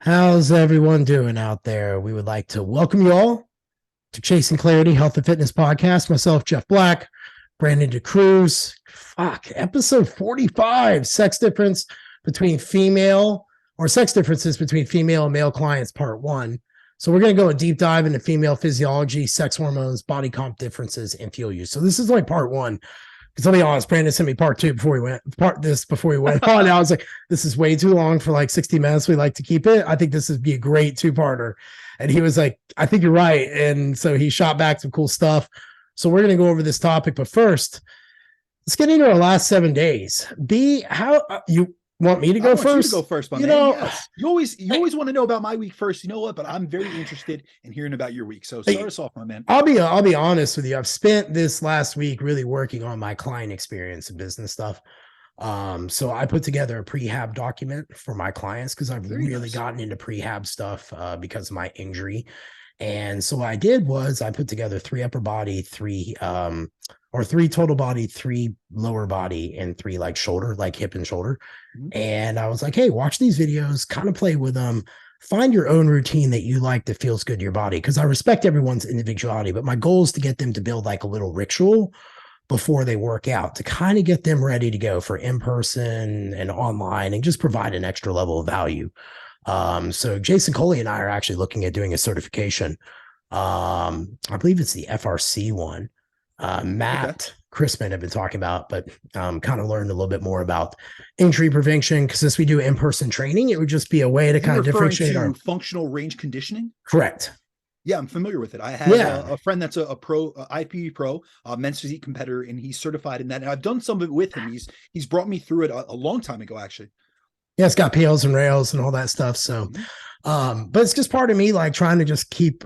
How's everyone doing out there? We would like to welcome you all to Chasing Clarity Health and Fitness Podcast. Myself, Jeff Black, Brandon DeCruz. Episode 45, sex differences between female and male clients, part one. So we're going to go a deep dive into female physiology, sex hormones, body comp differences, and fuel use. So this is like part one. Because I'll be honest, Brandon sent me part two before we went on. I was like, this is way too long for like 60 minutes. We like to keep it. I think this would be a great two-parter. And he was like, I think you're right. And so he shot back some cool stuff. So we're going to go over this topic. But first, let's get into our last 7 days. How you want me to go first? You to go first, my man. Yes. You always want to know about my week first. You know what? But I'm very interested in hearing about your week. So start us off, my man. I'll be honest with you. I've spent this last week really working on my client experience and business stuff. So I put together a prehab document for my clients because I've really gotten into prehab stuff because of my injury. And so what I did was I put together 3 upper body, 3 total body, 3 lower body, and 3 like shoulder, like hip and shoulder. And I was like, hey, watch these videos, kind of play with them, find your own routine that you like that feels good to your body. Because I respect everyone's individuality, but my goal is to get them to build like a little ritual before they work out to kind of get them ready to go for in-person and online and just provide an extra level of value. So Jason Coley and I are actually looking at doing a certification. I believe it's the FRC one. Matt Crispin have been talking about, but kind of learned a little bit more about injury prevention because since we do in-person training, it would just be a way to kind of differentiate our functional range conditioning. Correct. Yeah, I'm familiar with it. I had a friend that's a pro, IPE pro, men's physique competitor, and he's certified in that. And I've done some of it with him. He's brought me through it a long time ago, actually. Yeah, it's got PLs and rails and all that stuff. So, but it's just part of me like trying to just keep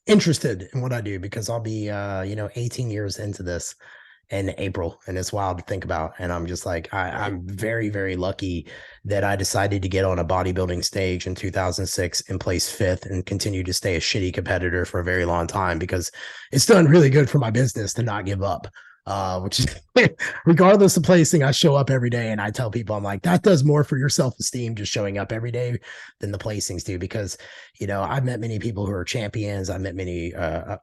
interested in what I do because I'll be 18 years into this in April, and it's wild to think about. And I'm just like, I'm very, very lucky that I decided to get on a bodybuilding stage in 2006 and place 5th and continue to stay a shitty competitor for a very long time because it's done really good for my business to not give up. Which is regardless of placing, I show up every day and I tell people, I'm like, that does more for your self-esteem just showing up every day than the placings do. Because, I've met many people who are champions. I've met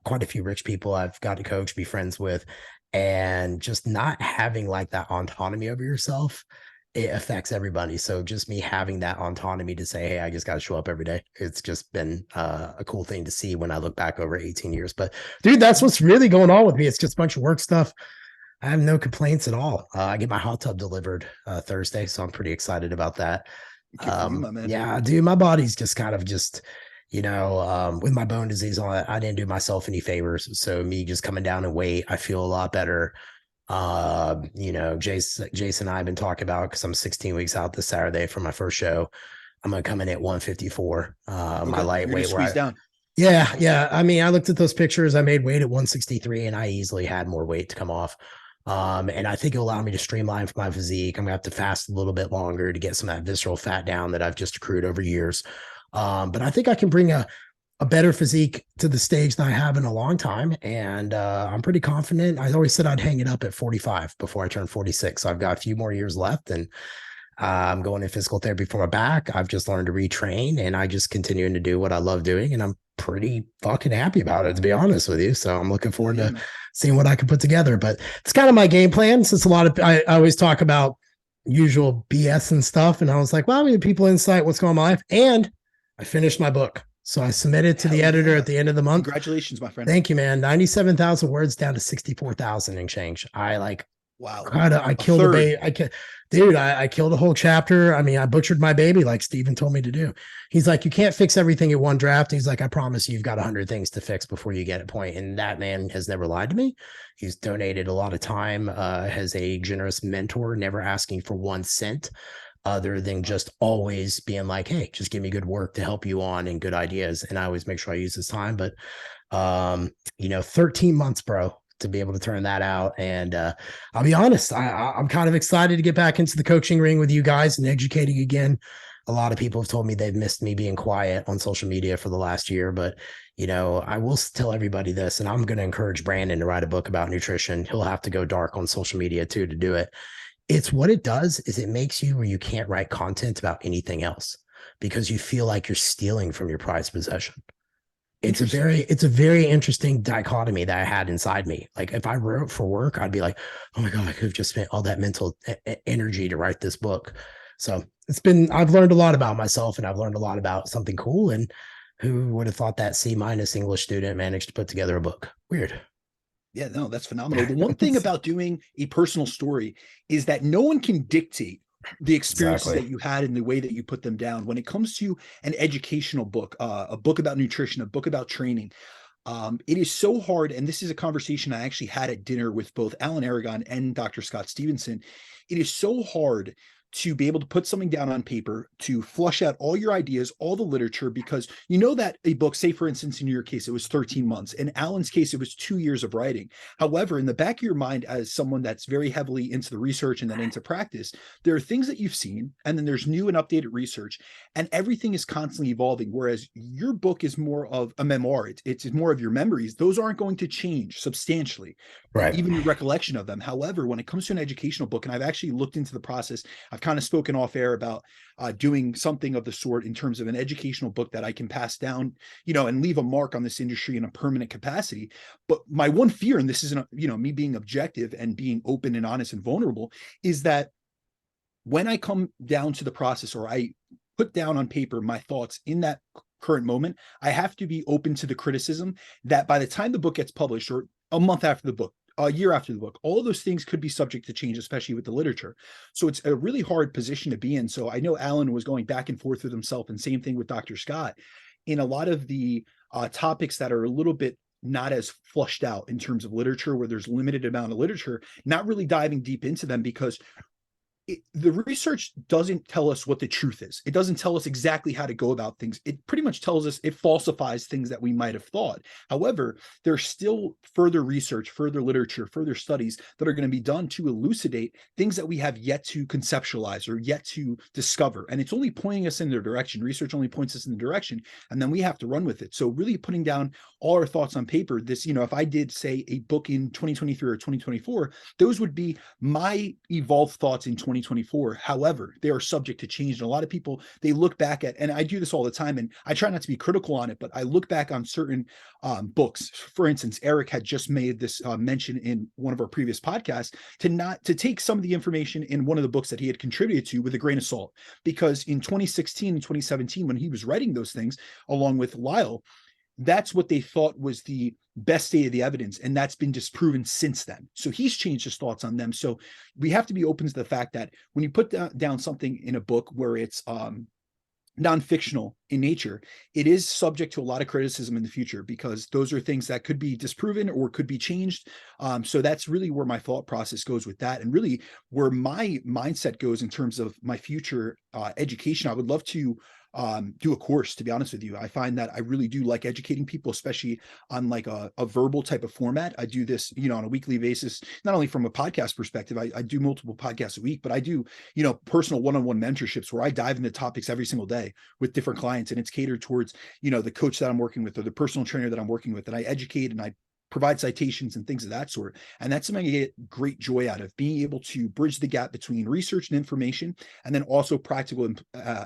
quite a few rich people I've got to coach, be friends with, and just not having like that autonomy over yourself, it affects everybody. So just me having that autonomy to say, hey, I just got to show up every day. It's just been a cool thing to see when I look back over 18 years. But dude, that's what's really going on with me. It's just a bunch of work stuff. I have no complaints at all. I get my hot tub delivered Thursday, so I'm pretty excited about that. Yeah, dude, my body's just kind of with my bone disease on it, I didn't do myself any favors. So me just coming down in weight, I feel a lot better. Jason and I have been talking about because I'm 16 weeks out this Saturday for my first show. I'm gonna come in at 154. My lightweight squeeze down. Yeah. I mean, I looked at those pictures. I made weight at 163, and I easily had more weight to come off. And I think it'll allow me to streamline for my physique. I'm gonna have to fast a little bit longer to get some of that visceral fat down that I've just accrued over years. But I think I can bring a better physique to the stage than I have in a long time. And I'm pretty confident. I always said I'd hang it up at 45 before I turn 46. So I've got a few more years left, and I'm going in physical therapy for my back. I've just learned to retrain, and I just continuing to do what I love doing. And I'm pretty fucking happy about it, to be honest with you. So I'm looking forward to seeing what I can put together. But it's kind of my game plan, since I always talk about usual BS and stuff. And I was like, well, I mean, people insight what's going on in my life. And I finished my book. So I submitted to the editor at the end of the month. Congratulations, my friend. Thank you, man. 97,000 words down to 64,000 and change. Wow. I killed a baby. I killed a whole chapter. I mean, I butchered my baby like Steven told me to do. He's like, you can't fix everything in one draft. He's like, I promise you've got 100 things to fix before you get a point. And that man has never lied to me. He's donated a lot of time, has a generous mentor, never asking for 1 cent. Other than just always being like, hey, just give me good work to help you on and good ideas. And I always make sure I use this time. But, 13 months, bro, to be able to turn that out. And I'll be honest, I'm kind of excited to get back into the coaching ring with you guys and educating again. A lot of people have told me they've missed me being quiet on social media for the last year. But, I will tell everybody this, and I'm going to encourage Brandon to write a book about nutrition. He'll have to go dark on social media to do it. It's what it does is it makes you where you can't write content about anything else. because you feel like you're stealing from your prized possession. It's a very interesting dichotomy that I had inside me. Like if I wrote for work, I'd be like, oh my God, I could have just spent all that mental energy to write this book. So I've learned a lot about myself, and I've learned a lot about something cool. And who would have thought that C- English student managed to put together a book? Weird. Yeah, no, that's phenomenal. The one thing about doing a personal story is that no one can dictate the experiences that you had and the way that you put them down. When it comes to an educational book, a book about nutrition, a book about training, it is so hard. And this is a conversation I actually had at dinner with both Alan Aragon and Dr. Scott Stevenson. It is so hard to be able to put something down on paper, to flush out all your ideas, all the literature, because you know that a book, say for instance, in your case, it was 13 months. In Alan's case, it was 2 years of writing. However, in the back of your mind, as someone that's very heavily into the research and then into practice, there are things that you've seen, and then there's new and updated research, and everything is constantly evolving. Whereas your book is more of a memoir. It's more of your memories. Those aren't going to change substantially, Right. Even your recollection of them. However, when it comes to an educational book, and I've actually looked into the process, I've kind of spoken off air about doing something of the sort in terms of an educational book that I can pass down, and leave a mark on this industry in a permanent capacity. But my one fear, and this isn't, me being objective and being open and honest and vulnerable, is that when I come down to the process, or I put down on paper my thoughts in that current moment, I have to be open to the criticism that by the time the book gets published, or a month after the book, a year after the book, all of those things could be subject to change, especially with the literature. So it's a really hard position to be in. So I know Alan was going back and forth with himself, and same thing with Dr. Scott, in a lot of the topics that are a little bit not as flushed out in terms of literature, where there's limited amount of literature, not really diving deep into them, because the research doesn't tell us what the truth is. It doesn't tell us exactly how to go about things. It pretty much tells us, it falsifies things that we might have thought. However, there's still further research, further literature, further studies that are going to be done to elucidate things that we have yet to conceptualize or yet to discover. And it's only pointing us in the direction. Research only points us in the direction, and then we have to run with it. So really putting down all our thoughts on paper, this, if I did say a book in 2023 or 2024, those would be my evolved thoughts in 2024. However, they are subject to change. And a lot of people, they look back at, and I do this all the time, and I try not to be critical on it, but I look back on certain books. For instance, Eric had just made this mention in one of our previous podcasts to take some of the information in one of the books that he had contributed to with a grain of salt, because in 2016 and 2017, when he was writing those things along with Lyle, that's what they thought was the best state of the evidence, and that's been disproven since then. So he's changed his thoughts on them. So we have to be open to the fact that when you put down something in a book where it's non-fictional in nature, it is subject to a lot of criticism in the future, because those are things that could be disproven or could be changed. So that's really where my thought process goes with that, and really where my mindset goes in terms of my future education. I would love to do a course, to be honest with you. I find that I really do like educating people, especially on like a verbal type of format. I do this, on a weekly basis, not only from a podcast perspective, I do multiple podcasts a week, but I do, personal one-on-one mentorships where I dive into topics every single day with different clients. And it's catered towards, the coach that I'm working with or the personal trainer that I'm working with. And I educate and I provide citations and things of that sort. And that's something I get great joy out of, being able to bridge the gap between research and information, and then also practical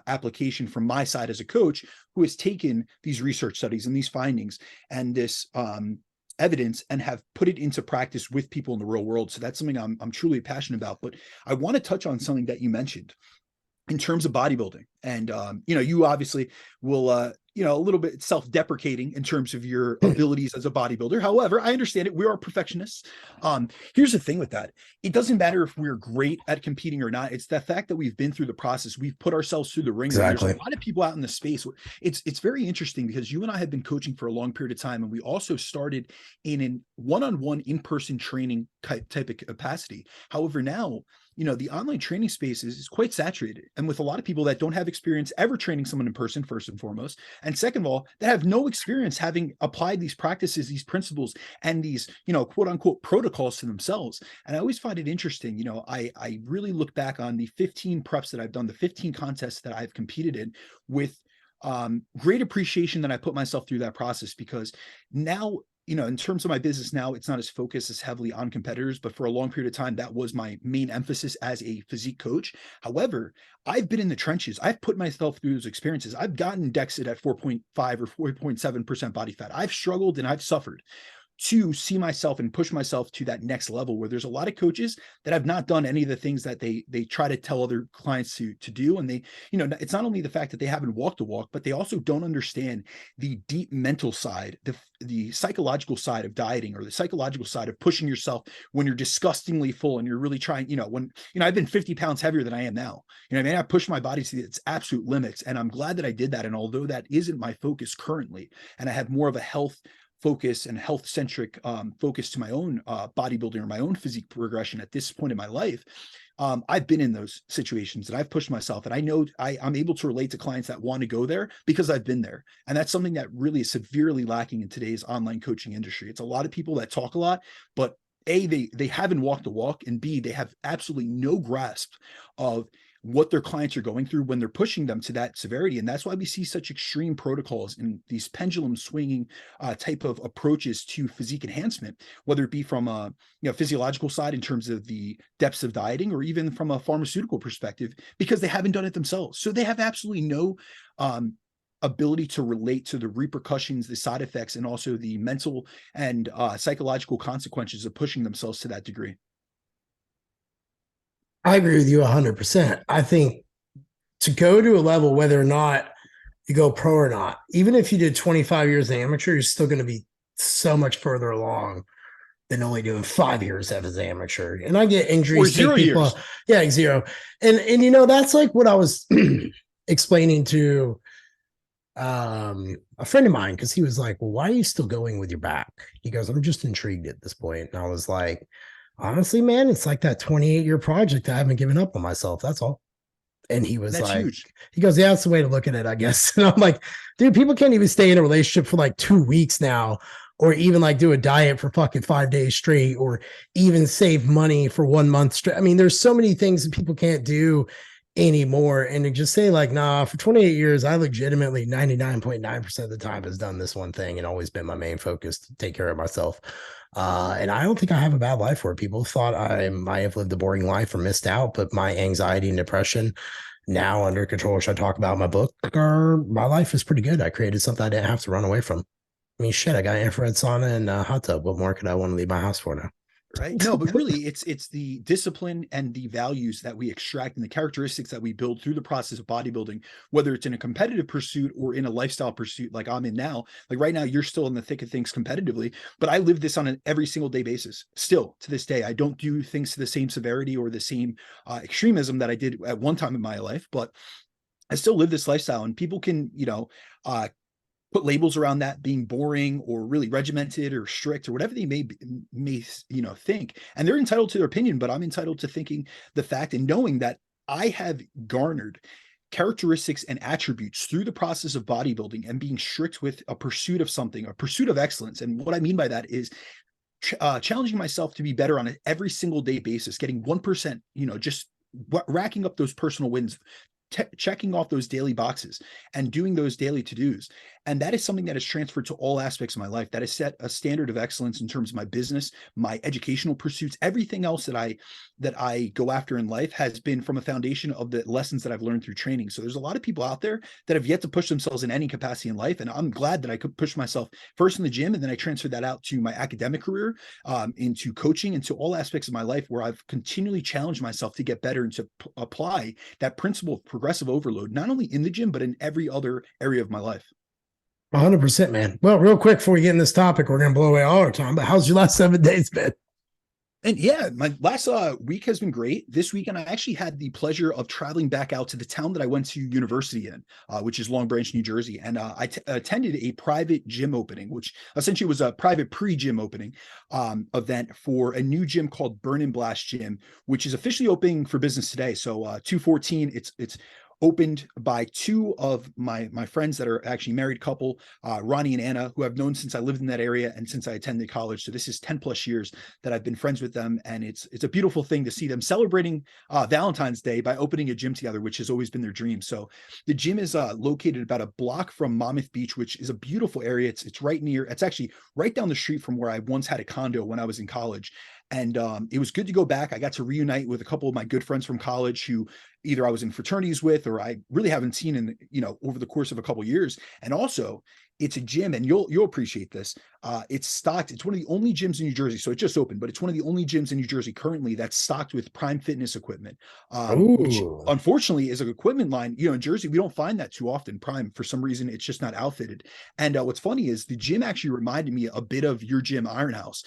application from my side as a coach who has taken these research studies and these findings and this evidence and have put it into practice with people in the real world. So that's something I'm truly passionate about. But I want to touch on something that you mentioned in terms of bodybuilding. And, you obviously will, a little bit self-deprecating in terms of your abilities as a bodybuilder. However, I understand it. We are perfectionists. Here's the thing with that. It doesn't matter if we're great at competing or not. It's the fact that we've been through the process. We've put ourselves through the ringer. Exactly. There's a lot of people out in the space. It's very interesting, because you and I have been coaching for a long period of time. And we also started in a one-on-one in-person training type of capacity. However, now, the online training space is quite saturated, and with a lot of people that don't have experience ever training someone in person, first and foremost, and second of all, that have no experience having applied these practices, these principles, and these, quote unquote protocols to themselves. And I always find it interesting. I really look back on the 15 preps that I've done, the 15 contests that I've competed in, with great appreciation that I put myself through that process, because now in terms of my business now, it's not as focused as heavily on competitors, but for a long period of time, that was my main emphasis as a physique coach. However, I've been in the trenches. I've put myself through those experiences. I've gotten DEXA at 4.5 or 4.7% body fat. I've struggled and I've suffered to see myself and push myself to that next level, where there's a lot of coaches that have not done any of the things that they try to tell other clients to do. And they, it's not only the fact that they haven't walked the walk, but they also don't understand the deep mental side, the psychological side of dieting, or the psychological side of pushing yourself when you're disgustingly full and you're really trying, when, I've been 50 pounds heavier than I am now. I pushed my body to its absolute limits, and I'm glad that I did that. And although that isn't my focus currently, and I have more of a health focus and health centric focus to my own bodybuilding or my own physique progression at this point in my life, I've been in those situations and I've pushed myself, and I know I'm able to relate to clients that want to go there because I've been there. And that's something that really is severely lacking in today's online coaching industry. It's a lot of people that talk a lot, but A, they haven't walked the walk, and B, they have absolutely no grasp of what their clients are going through when they're pushing them to that severity. And that's why we see such extreme protocols and these pendulum swinging type of approaches to physique enhancement, whether it be from a physiological side in terms of the depths of dieting, or even from a pharmaceutical perspective, because they haven't done it themselves. So they have absolutely no ability to relate to the repercussions, the side effects, and also the mental and psychological consequences of pushing themselves to that degree. I agree with you 100%. I think to go to a level, whether or not you go pro or not, even if you did 25 years amateur, you're still going to be so much further along than only doing 5 years as an amateur. And I get injuries. Or 0 years. Yeah, 0. And that's like what I was explaining to a friend of mine, because he was like, well, why are you still going with your back? He goes, I'm just intrigued at this point. And I was like, honestly, man, it's like that 28-year project. I haven't given up on myself. That's all. And he was That's like, huge. He goes, yeah, that's the way to look at it, I guess. And I'm like, dude, people can't even stay in a relationship for like 2 weeks now, or even like do a diet for fucking 5 days straight, or even save money for 1 month straight. I mean, there's so many things that people can't do anymore. And to just say like, nah, for 28 years, I legitimately 99.9% of the time has done this one thing and always been my main focus to take care of myself. And I don't think I have a bad life where people thought I might have lived a boring life or missed out, but my anxiety and depression now under control, which I talk about in my book, my life is pretty good. I created something I didn't have to run away from. I mean, shit, I got infrared sauna and a hot tub. What more could I want to leave my house for now? Right. No, but really it's the discipline and the values that we extract and the characteristics that we build through the process of bodybuilding, whether it's in a competitive pursuit or in a lifestyle pursuit like I'm in now. Like right now, you're still in the thick of things competitively, but I live this on an every single day basis. Still to this day, I don't do things to the same severity or the same extremism that I did at one time in my life, but I still live this lifestyle. And people can, put labels around that being boring or really regimented or strict or whatever they may think, and they're entitled to their opinion, but I'm entitled to thinking the fact and knowing that I have garnered characteristics and attributes through the process of bodybuilding and being strict with a pursuit of something, a pursuit of excellence. And what I mean by that is challenging myself to be better on an every single day basis, getting 1%, just racking up those personal wins, checking off those daily boxes and doing those daily to-dos. And that is something that has transferred to all aspects of my life. That has set a standard of excellence in terms of my business, my educational pursuits, everything else that I go after in life has been from a foundation of the lessons that I've learned through training. So there's a lot of people out there that have yet to push themselves in any capacity in life. And I'm glad that I could push myself first in the gym, and then I transferred that out to my academic career, into coaching, into all aspects of my life, where I've continually challenged myself to get better and to apply that principle of progressive overload, not only in the gym, but in every other area of my life. 100%, man. Well, real quick before we get in this topic, we're going to blow away all our time, but how's your last 7 days been? And yeah, my last week has been great. This weekend, I actually had the pleasure of traveling back out to the town that I went to university in, which is Long Branch, New Jersey. And I attended a private gym opening, which essentially was a private pre-gym opening event for a new gym called Burn and Blast Gym, which is officially opening for business today. So 214, it's opened by two of my friends that are actually married couple, Ronnie and Anna, who I've known since I lived in that area and since I attended college. So this is 10 plus years that I've been friends with them. And it's a beautiful thing to see them celebrating Valentine's Day by opening a gym together, which has always been their dream. So the gym is located about a block from Monmouth Beach, which is a beautiful area. It's right near, it's actually right down the street from where I once had a condo when I was in college. And it was good to go back. I got to reunite with a couple of my good friends from college who either I was in fraternities with, or I really haven't seen in, over the course of a couple of years. And also it's a gym, and you'll appreciate this. It's stocked. It's one of the only gyms in New Jersey. So it just opened, but it's one of the only gyms in New Jersey currently that's stocked with Prime Fitness equipment, which unfortunately is an equipment line. In Jersey, we don't find that too often. Prime, for some reason, it's just not outfitted. And what's funny is the gym actually reminded me a bit of your gym, Iron House,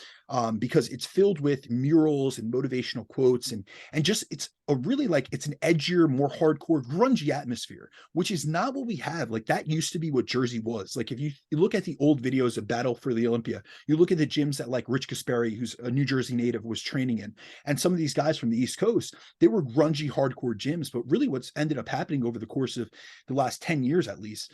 because it's filled with murals and motivational quotes, and just it's a really it's an edgier, more hardcore, grungy atmosphere, which is not what we have. Like that used to be what Jersey was. Like if you look at the old videos of Battle for the Olympia, you look at the gyms that like Rich Kasperi, who's a New Jersey native, was training in, and some of these guys from the East Coast, they were grungy, hardcore gyms. But really what's ended up happening over the course of the last 10 years, at least,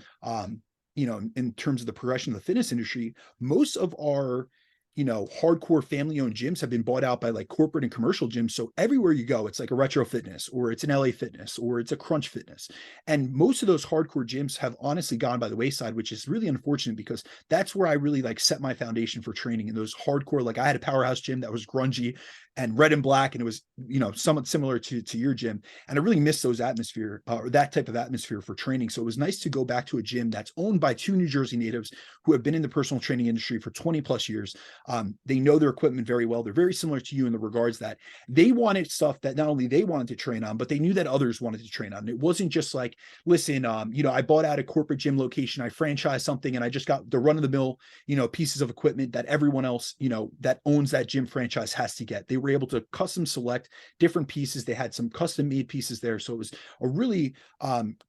in terms of the progression of the fitness industry, most of our hardcore family-owned gyms have been bought out by like corporate and commercial gyms. So everywhere you go, it's like a Retro Fitness, or it's an LA Fitness, or it's a Crunch Fitness. And most of those hardcore gyms have honestly gone by the wayside, which is really unfortunate, because that's where I really set my foundation for training in those hardcore. Like I had a powerhouse gym that was grungy and red and black, and it was somewhat similar to your gym, and I really missed those atmosphere, or that type of atmosphere for training. So it was nice to go back to a gym that's owned by two New Jersey natives who have been in the personal training industry for 20 plus years. They know their equipment very well. They're very similar to you in the regards that they wanted stuff that not only they wanted to train on, but they knew that others wanted to train on. And it wasn't just like, listen, I bought out a corporate gym location, I franchised something, and I just got the run of the mill, pieces of equipment that everyone else, that owns that gym franchise has to get. They were able to custom select different pieces. They had some custom made pieces there. So it was a really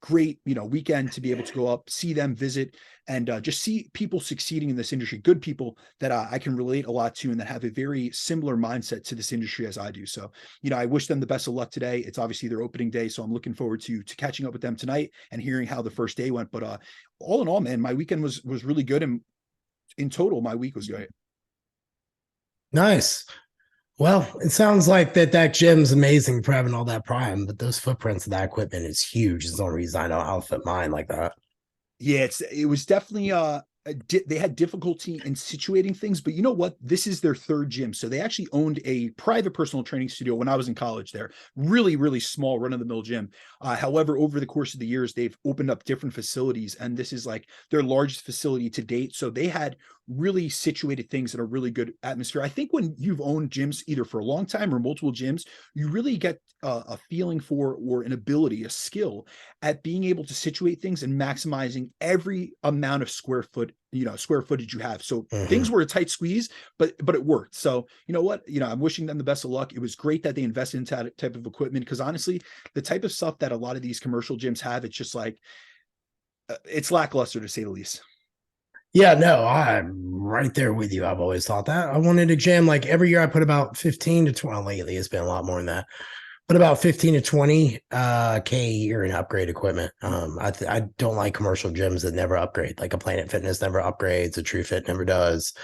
great, weekend to be able to go up, see them, visit, and just see people succeeding in this industry, good people that I can relate a lot to, and that have a very similar mindset to this industry as I do. So, I wish them the best of luck today. It's obviously their opening day, so I'm looking forward to catching up with them tonight and hearing how the first day went. But all in all, man, my weekend was really good, and in total, my week was great. Nice. Well, it sounds like that gym's amazing for having all that Prime, but those footprints of that equipment is huge. It's the only reason I know how to fit mine like that. Yeah, it was definitely they had difficulty in situating things, but you know what? This is their third gym. So they actually owned a private personal training studio when I was in college there. Really, really small run-of-the-mill gym. However, over the course of the years, they've opened up different facilities, and this is like their largest facility to date. So they had really situated things in a really good atmosphere. I think when you've owned gyms either for a long time or multiple gyms, you really get a feeling for, or an ability, a skill at being able to situate things and maximizing every amount of square footage you have. So things were a tight squeeze, but it worked. So you know what, I'm wishing them the best of luck. It was great that they invested in that type of equipment, because honestly, the type of stuff that a lot of these commercial gyms have, it's just like, it's lackluster to say the least. Yeah, no, I'm right there with you. I've always thought that. I wanted a gym. Like every year I put about 15 to 20. Lately, it's been a lot more than that, but about 15 to 20 K a year in upgrade equipment. I don't like commercial gyms that never upgrade. Like a Planet Fitness never upgrades, a True Fit never does,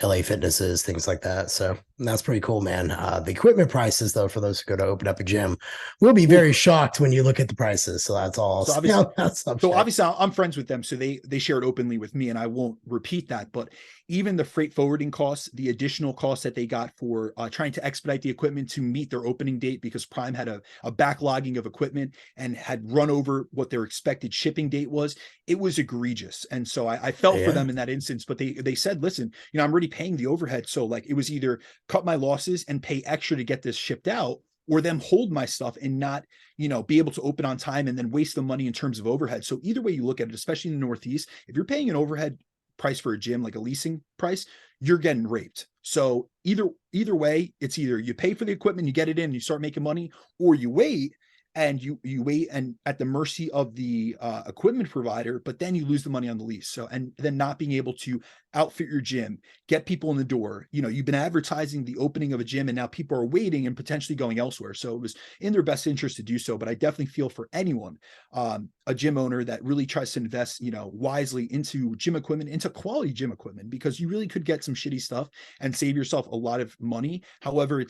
LA Fitnesses, things like that. So that's pretty cool, man. The equipment prices, though, for those who go to open up a gym, will be very shocked when you look at the prices. So that's all. So obviously I'm friends with them, so they share it openly with me, and I won't repeat that. But even the freight forwarding costs, the additional costs that they got for trying to expedite the equipment to meet their opening date, because Prime had a backlogging of equipment and had run over what their expected shipping date was, it was egregious. And so I felt for them in that instance, but they said, listen, I'm already paying the overhead. So like, it was either cut my losses and pay extra to get this shipped out, or them hold my stuff and not, be able to open on time and then waste the money in terms of overhead. So either way you look at it, especially in the Northeast, if you're paying an overhead price for a gym, like a leasing price, you're getting raped. So either way, it's either you pay for the equipment, you get it in, you start making money, or you wait and you wait and at the mercy of the equipment provider, but then you lose the money on the lease. So, and then not being able to outfit your gym, get people in the door. You've been advertising the opening of a gym, and now people are waiting and potentially going elsewhere. So it was in their best interest to do so. But I definitely feel for anyone, a gym owner that really tries to invest, wisely into gym equipment, into quality gym equipment, because you really could get some shitty stuff and save yourself a lot of money. However,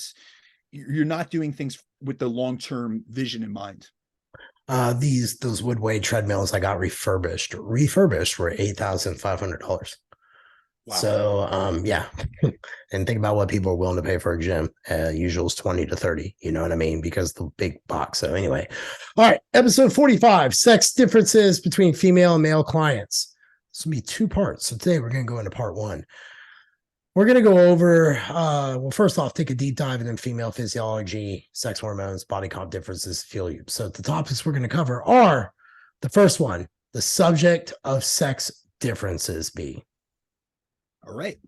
you're not doing things with the long-term vision in mind. Those Woodway treadmills I got refurbished were $8,500. Wow. So yeah. And think about what people are willing to pay for a gym. Usual is 20 to 30, you know what I mean? Because the big box. So anyway. All right, episode 45, sex differences between female and male clients. This will be 2 parts. So today we're going to go into part 1. We're going to go over, well, first off, take a deep dive into female physiology, sex hormones, body comp differences, feel you. So the topics we're going to cover are the first one, the subject of sex differences be. All right.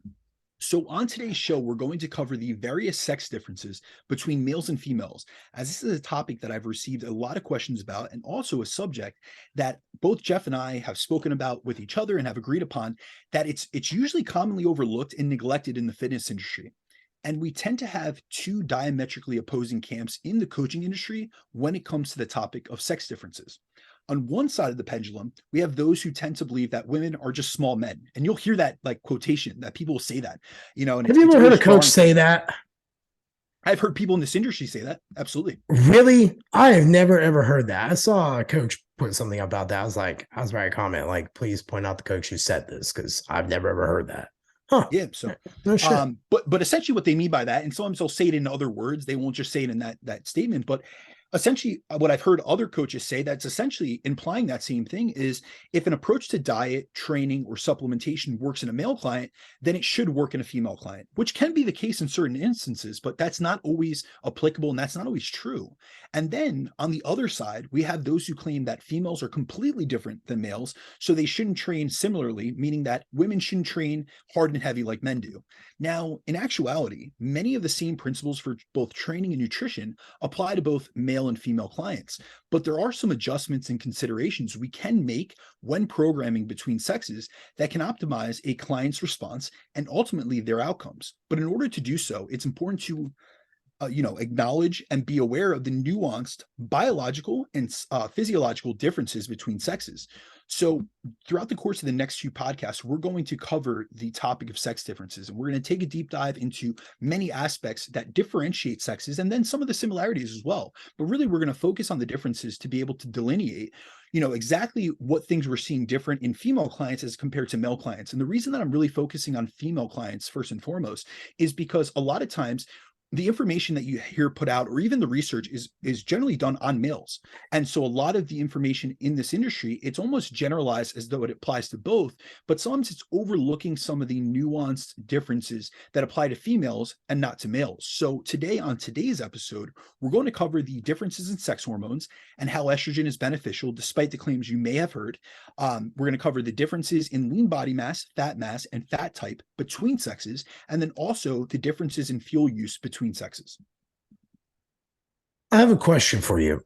So on today's show, we're going to cover the various sex differences between males and females, as this is a topic that I've received a lot of questions about, and also a subject that both Jeff and I have spoken about with each other and have agreed upon that it's usually commonly overlooked and neglected in the fitness industry. And we tend to have 2 diametrically opposing camps in the coaching industry when it comes to the topic of sex differences. On one side of the pendulum, we have those who tend to believe that women are just small men. And you'll hear that like quotation that people will say that, and have you ever heard a coach say that? I've heard people in this industry say that. Absolutely. Really? I have never, ever heard that. I saw a coach put something about that. I was writing a comment, like, please point out the coach who said this, because I've never, ever heard that. Huh. Yeah. So, no shit. But essentially what they mean by that, and sometimes they'll say it in other words, they won't just say it in that statement, but essentially what I've heard other coaches say that's essentially implying that same thing is if an approach to diet, training, or supplementation works in a male client, then it should work in a female client, which can be the case in certain instances, but that's not always applicable and that's not always true. And then on the other side, we have those who claim that females are completely different than males, so they shouldn't train similarly, meaning that women shouldn't train hard and heavy like men do. Now, in actuality, many of the same principles for both training and nutrition apply to both male and female clients, but there are some adjustments and considerations we can make when programming between sexes that can optimize a client's response and ultimately their outcomes. But in order to do so, it's important to acknowledge and be aware of the nuanced biological and physiological differences between sexes. So throughout the course of the next few podcasts, we're going to cover the topic of sex differences, and we're going to take a deep dive into many aspects that differentiate sexes and then some of the similarities as well. But really, we're going to focus on the differences to be able to delineate exactly what things we're seeing different in female clients as compared to male clients. And the reason that I'm really focusing on female clients first and foremost is because a lot of times the information that you hear put out, or even the research, is generally done on males. And so a lot of the information in this industry, it's almost generalized as though it applies to both, but sometimes it's overlooking some of the nuanced differences that apply to females and not to males. So today, on today's episode, we're going to cover the differences in sex hormones and how estrogen is beneficial, despite the claims you may have heard. We're going to cover the differences in lean body mass, and fat type between sexes, and then also the differences in fuel use between sexes. I have a question for you.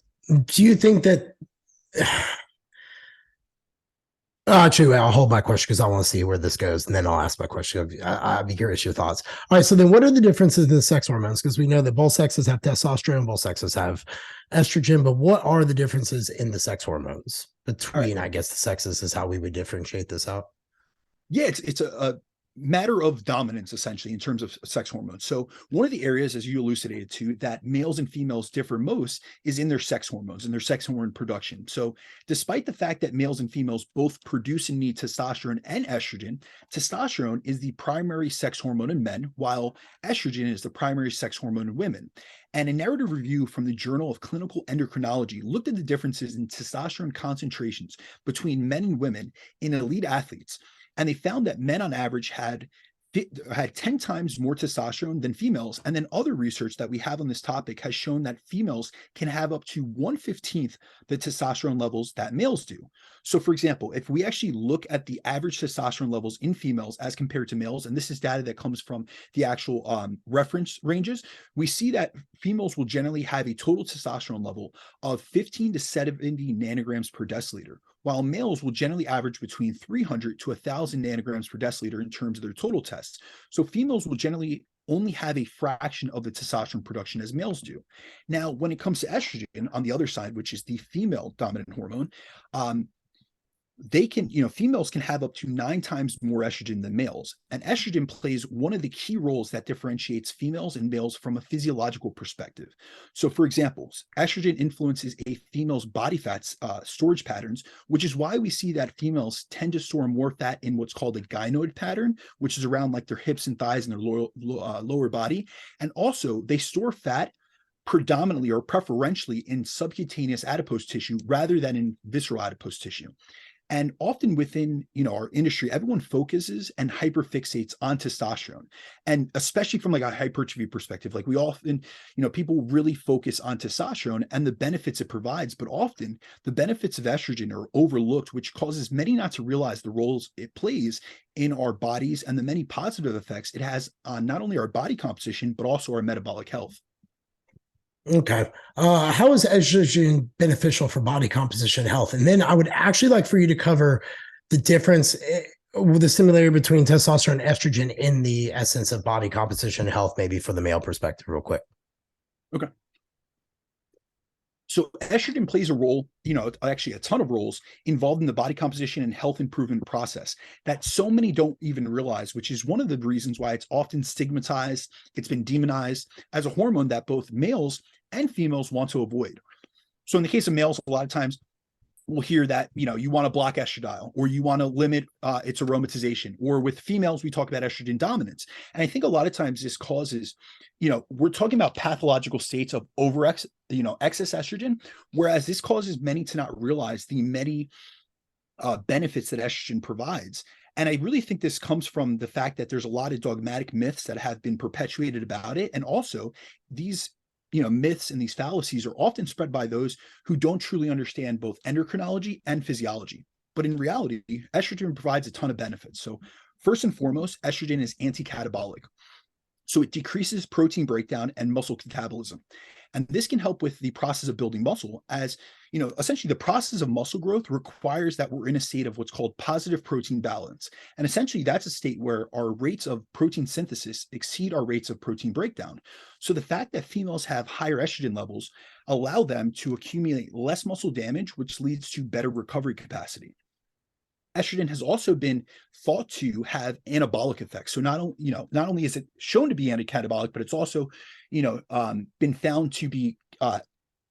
Do you think that actually, I'll hold my question because I want to see where this goes, and then I'll ask my question. I'd be curious your thoughts. All right, so then what are the differences in the sex hormones? Because we know that both sexes have testosterone, both sexes have estrogen, but what are the differences in the sex hormones between, I guess, the sexes is how we would differentiate this out? Yeah, it's a matter of dominance, essentially, in terms of sex hormones. So one of the areas, as you elucidated to, that males and females differ most is in their sex hormones and their sex hormone production. So despite the fact that males and females both produce and need testosterone and estrogen, testosterone is the primary sex hormone in men, while estrogen is the primary sex hormone in women. And a narrative review from the Journal of Clinical Endocrinology looked at the differences in testosterone concentrations between men and women in elite athletes. And they found that men on average had had 10 times more testosterone than females. And then other research that we have on this topic has shown that females can have up to 1/15 the testosterone levels that males do. So for example, if we actually look at the average testosterone levels in females as compared to males, and this is data that comes from the actual reference ranges, we see that females will generally have a total testosterone level of 15 to 70 nanograms per deciliter, while males will generally average between 300 to 1,000 nanograms per deciliter in terms of their total tests. So females will generally only have a fraction of the testosterone production as males do. Now, when it comes to estrogen, on the other side, which is the female dominant hormone, females can have up to 9 times more estrogen than males. And estrogen plays one of the key roles that differentiates females and males from a physiological perspective. So for example, estrogen influences a female's body fat storage patterns, which is why we see that females tend to store more fat in what's called a gynoid pattern, which is around like their hips and thighs and their lower body. And also they store fat predominantly or preferentially in subcutaneous adipose tissue rather than in visceral adipose tissue. And often within, our industry, everyone focuses and hyperfixates on testosterone. And especially from like a hypertrophy perspective, like we often, people really focus on testosterone and the benefits it provides, but often the benefits of estrogen are overlooked, which causes many not to realize the roles it plays in our bodies and the many positive effects it has on not only our body composition, but also our metabolic health. Okay. How is estrogen beneficial for body composition and health? And then I would actually like for you to cover the difference with the similarity between testosterone and estrogen in the essence of body composition and health, maybe for the male perspective, real quick. Okay. So estrogen plays a role, actually a ton of roles involved in the body composition and health improvement process that so many don't even realize, which is one of the reasons why it's often stigmatized. It's been demonized as a hormone that both males and females want to avoid. So in the case of males, a lot of times we'll hear that, you want to block estradiol or you want to limit its aromatization. Or with females, we talk about estrogen dominance. And I think a lot of times this causes, we're talking about pathological states of excess estrogen, whereas this causes many to not realize the many benefits that estrogen provides. And I really think this comes from the fact that there's a lot of dogmatic myths that have been perpetuated about it. And also these myths and these fallacies are often spread by those who don't truly understand both endocrinology and physiology. But in reality, estrogen provides a ton of benefits. So first and foremost, estrogen is anti-catabolic. So it decreases protein breakdown and muscle catabolism. And this can help with the process of building muscle, as essentially the process of muscle growth requires that we're in a state of what's called positive protein balance. And essentially that's a state where our rates of protein synthesis exceed our rates of protein breakdown. So the fact that females have higher estrogen levels allow them to accumulate less muscle damage, which leads to better recovery capacity. Estrogen has also been thought to have anabolic effects. So not only is it shown to be anti-catabolic, but it's also, been found to be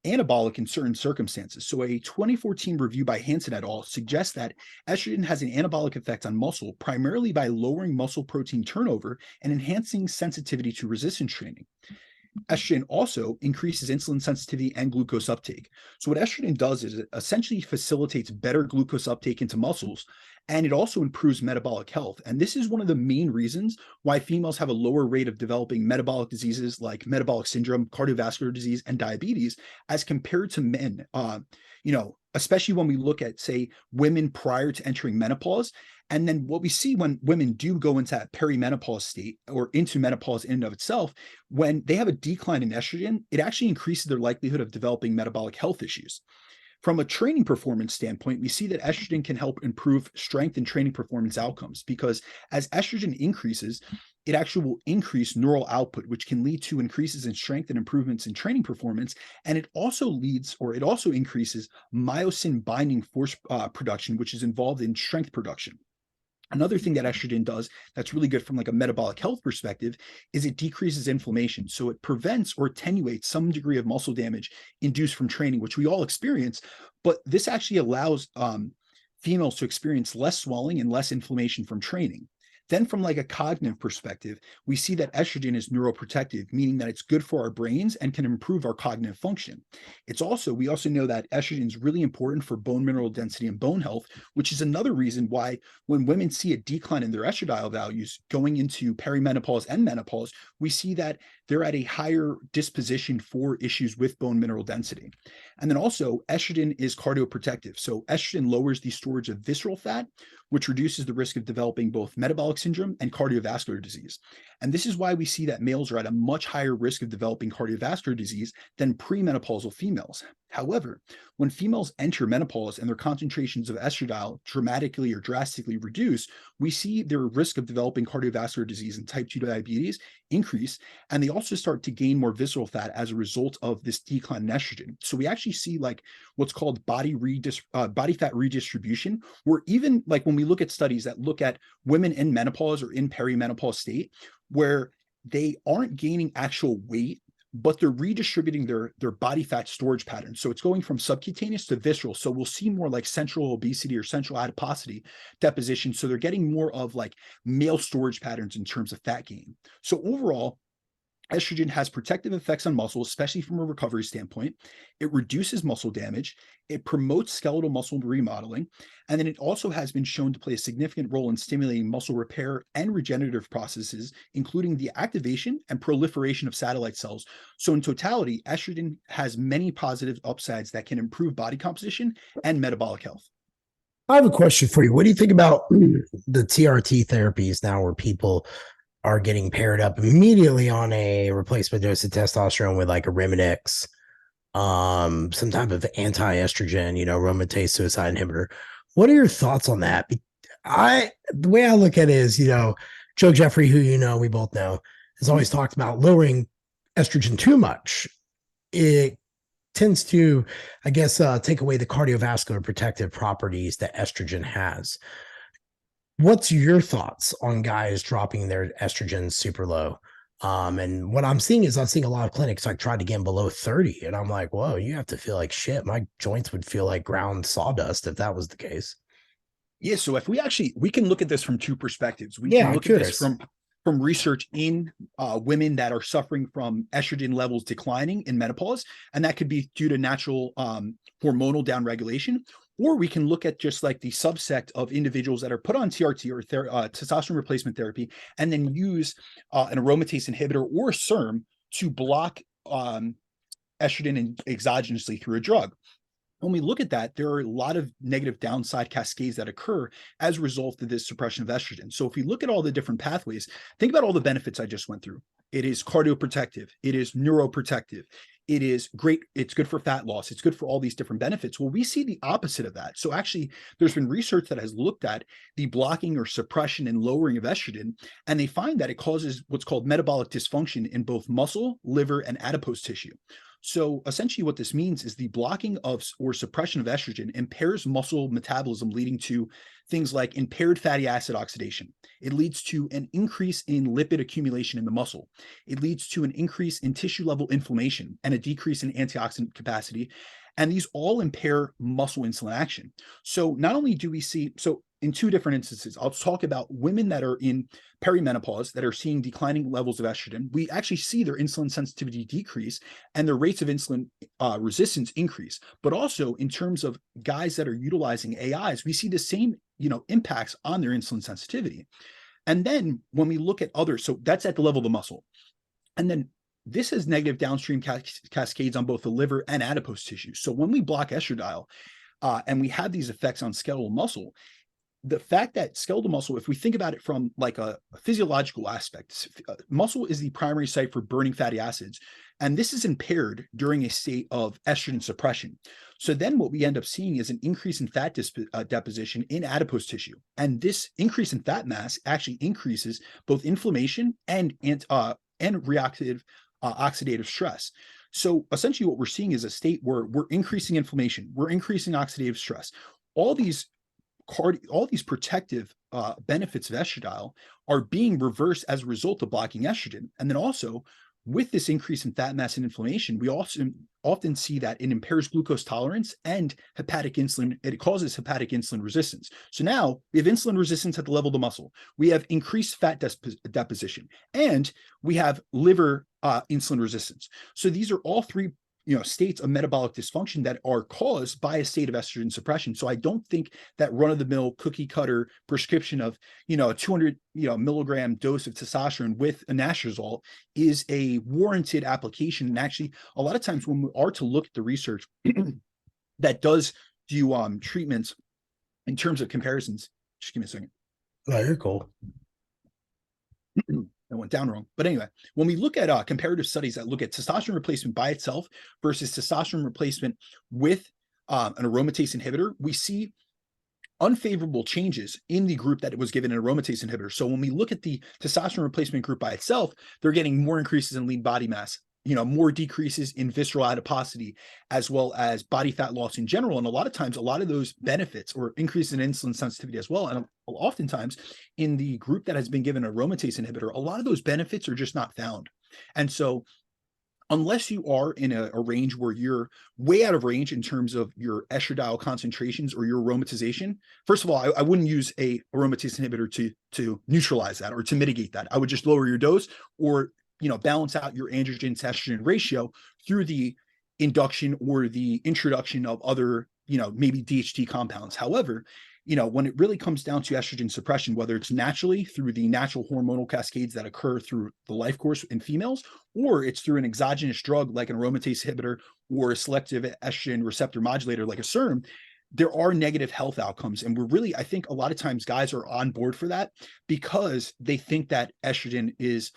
anabolic in certain circumstances. So a 2014 review by Hansen et al. Suggests that estrogen has an anabolic effect on muscle, primarily by lowering muscle protein turnover and enhancing sensitivity to resistance training. Estrogen also increases insulin sensitivity and glucose uptake. So what estrogen does is it essentially facilitates better glucose uptake into muscles, and it also improves metabolic health. And this is one of the main reasons why females have a lower rate of developing metabolic diseases like metabolic syndrome, cardiovascular disease, and diabetes as compared to men. Especially when we look at, say, women prior to entering menopause. And then what we see when women do go into that perimenopause state or into menopause in and of itself, when they have a decline in estrogen, it actually increases their likelihood of developing metabolic health issues. From a training performance standpoint, we see that estrogen can help improve strength and training performance outcomes, because as estrogen increases, it actually will increase neural output, which can lead to increases in strength and improvements in training performance. And it also increases myosin binding force production, which is involved in strength production. Another thing that estrogen does that's really good from like a metabolic health perspective is it decreases inflammation. So it prevents or attenuates some degree of muscle damage induced from training, which we all experience. But this actually allows females to experience less swelling and less inflammation from training. Then from like a cognitive perspective, we see that estrogen is neuroprotective, meaning that it's good for our brains and can improve our cognitive function. We also know that estrogen is really important for bone mineral density and bone health, which is another reason why when women see a decline in their estradiol values going into perimenopause and menopause, we see that they're at a higher disposition for issues with bone mineral density. And then also estrogen is cardioprotective. So estrogen lowers the storage of visceral fat, which reduces the risk of developing both metabolic syndrome and cardiovascular disease. And this is why we see that males are at a much higher risk of developing cardiovascular disease than premenopausal females. However, when females enter menopause and their concentrations of estradiol dramatically or drastically reduce, we see their risk of developing cardiovascular disease and type 2 diabetes increase, and they also start to gain more visceral fat as a result of this decline in estrogen. So we actually see like what's called body fat redistribution, where even like when we look at studies that look at women in menopause or in perimenopause state, where they aren't gaining actual weight, but they're redistributing their body fat storage patterns. So it's going from subcutaneous to visceral. So we'll see more like central obesity or central adiposity deposition. So they're getting more of like male storage patterns in terms of fat gain. So overall, estrogen has protective effects on muscle, especially from a recovery standpoint. It reduces muscle damage. It promotes skeletal muscle remodeling. And then it also has been shown to play a significant role in stimulating muscle repair and regenerative processes, including the activation and proliferation of satellite cells. So in totality, estrogen has many positive upsides that can improve body composition and metabolic health. I have a question for you. What do you think about the TRT therapies now where people are getting paired up immediately on a replacement dose of testosterone with like a Remenix, some type of anti-estrogen, aromatase suicide inhibitor? What are your thoughts on that? The way I look at it is, Joe Jeffrey, who we both know, has always talked about lowering estrogen too much. It tends to, I guess, take away the cardiovascular protective properties that estrogen has. What's your thoughts on guys dropping their estrogen super low? And what I'm seeing is I'm seeing a lot of clinics like try to get below 30. And I'm like, whoa, you have to feel like shit. My joints would feel like ground sawdust if that was the case. Yeah. So if we can look at this from two perspectives. We Yeah, can look at this from research in women that are suffering from estrogen levels declining in menopause. And that could be due to natural hormonal downregulation. Or we can look at just like the subsect of individuals that are put on TRT or testosterone replacement therapy, and then use an aromatase inhibitor or SERM to block estrogen exogenously through a drug. When we look at that, there are a lot of negative downside cascades that occur as a result of this suppression of estrogen. So if we look at all the different pathways, think about all the benefits I just went through. It is cardioprotective. It is neuroprotective. It is great. It's good for fat loss. It's good for all these different benefits. Well, we see the opposite of that. So actually, there's been research that has looked at the blocking or suppression and lowering of estrogen, and they find that it causes what's called metabolic dysfunction in both muscle, liver, and adipose tissue. So essentially what this means is the blocking of or suppression of estrogen impairs muscle metabolism, leading to things like impaired fatty acid oxidation. It leads to an increase in lipid accumulation in the muscle. It leads to an increase in tissue level inflammation and a decrease in antioxidant capacity. And these all impair muscle insulin action. So not only do we see, so in two different instances, I'll talk about women that are in perimenopause that are seeing declining levels of estrogen. We actually see their insulin sensitivity decrease and their rates of insulin resistance increase. But also in terms of guys that are utilizing AIs, we see the same, impacts on their insulin sensitivity. And then when we look at others, so that's at the level of the muscle. And then this has negative downstream cascades on both the liver and adipose tissue. So when we block estradiol and we have these effects on skeletal muscle, the fact that skeletal muscle, if we think about it from like a physiological aspect, muscle is the primary site for burning fatty acids. And this is impaired during a state of estrogen suppression. So then what we end up seeing is an increase in fat deposition in adipose tissue. And this increase in fat mass actually increases both inflammation and reactive oxidative stress. So essentially what we're seeing is a state where we're increasing inflammation, we're increasing oxidative stress. All these protective benefits of estradiol are being reversed as a result of blocking estrogen. And then also with this increase in fat mass and inflammation, we also often see that it impairs glucose tolerance and hepatic insulin. It causes hepatic insulin resistance. So now we have insulin resistance at the level of the muscle. We have increased fat deposition, and we have liver insulin resistance. So these are all three states of metabolic dysfunction that are caused by a state of estrogen suppression. So I don't think that run-of-the-mill cookie cutter prescription of a 200 milligram dose of testosterone with anastrozole is a warranted application. And actually, a lot of times when we are to look at the research that does do treatments in terms of comparisons, just give me a second. Oh, you're cool. I went down wrong. But anyway, when we look at comparative studies that look at testosterone replacement by itself versus testosterone replacement with an aromatase inhibitor, we see unfavorable changes in the group that it was given an aromatase inhibitor. So when we look at the testosterone replacement group by itself, they're getting more increases in lean body mass, more decreases in visceral adiposity, as well as body fat loss in general. And a lot of times, a lot of those benefits or increases in insulin sensitivity as well. And oftentimes in the group that has been given an aromatase inhibitor, a lot of those benefits are just not found. And so unless you are in a range where you're way out of range in terms of your estradiol concentrations or your aromatization, first of all, I wouldn't use a aromatase inhibitor to neutralize that or to mitigate that. I would just lower your dose or balance out your androgen to estrogen ratio through the induction or the introduction of other, maybe DHT compounds. However, when it really comes down to estrogen suppression, whether it's naturally through the natural hormonal cascades that occur through the life course in females, or it's through an exogenous drug like an aromatase inhibitor or a selective estrogen receptor modulator like a SERM, there are negative health outcomes. And I think a lot of times guys are on board for that because they think that estrogen is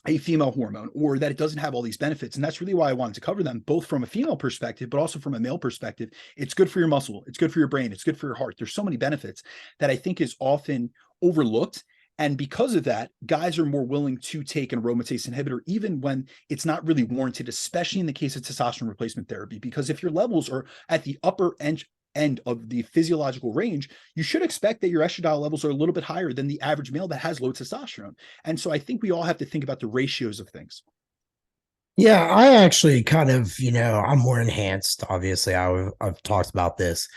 a female hormone or that it doesn't have all these benefits. And that's really why I wanted to cover them, both from a female perspective, but also from a male perspective. It's good for your muscle. It's good for your brain. It's good for your heart. There's so many benefits that I think is often overlooked. And because of that, guys are more willing to take an aromatase inhibitor, even when it's not really warranted, especially in the case of testosterone replacement therapy. Because if your levels are at the upper end of the physiological range, you should expect that your estradiol levels are a little bit higher than the average male that has low testosterone. And so I think we all have to think about the ratios of things. Yeah, I actually kind of, I'm more enhanced. Obviously, I've talked about this.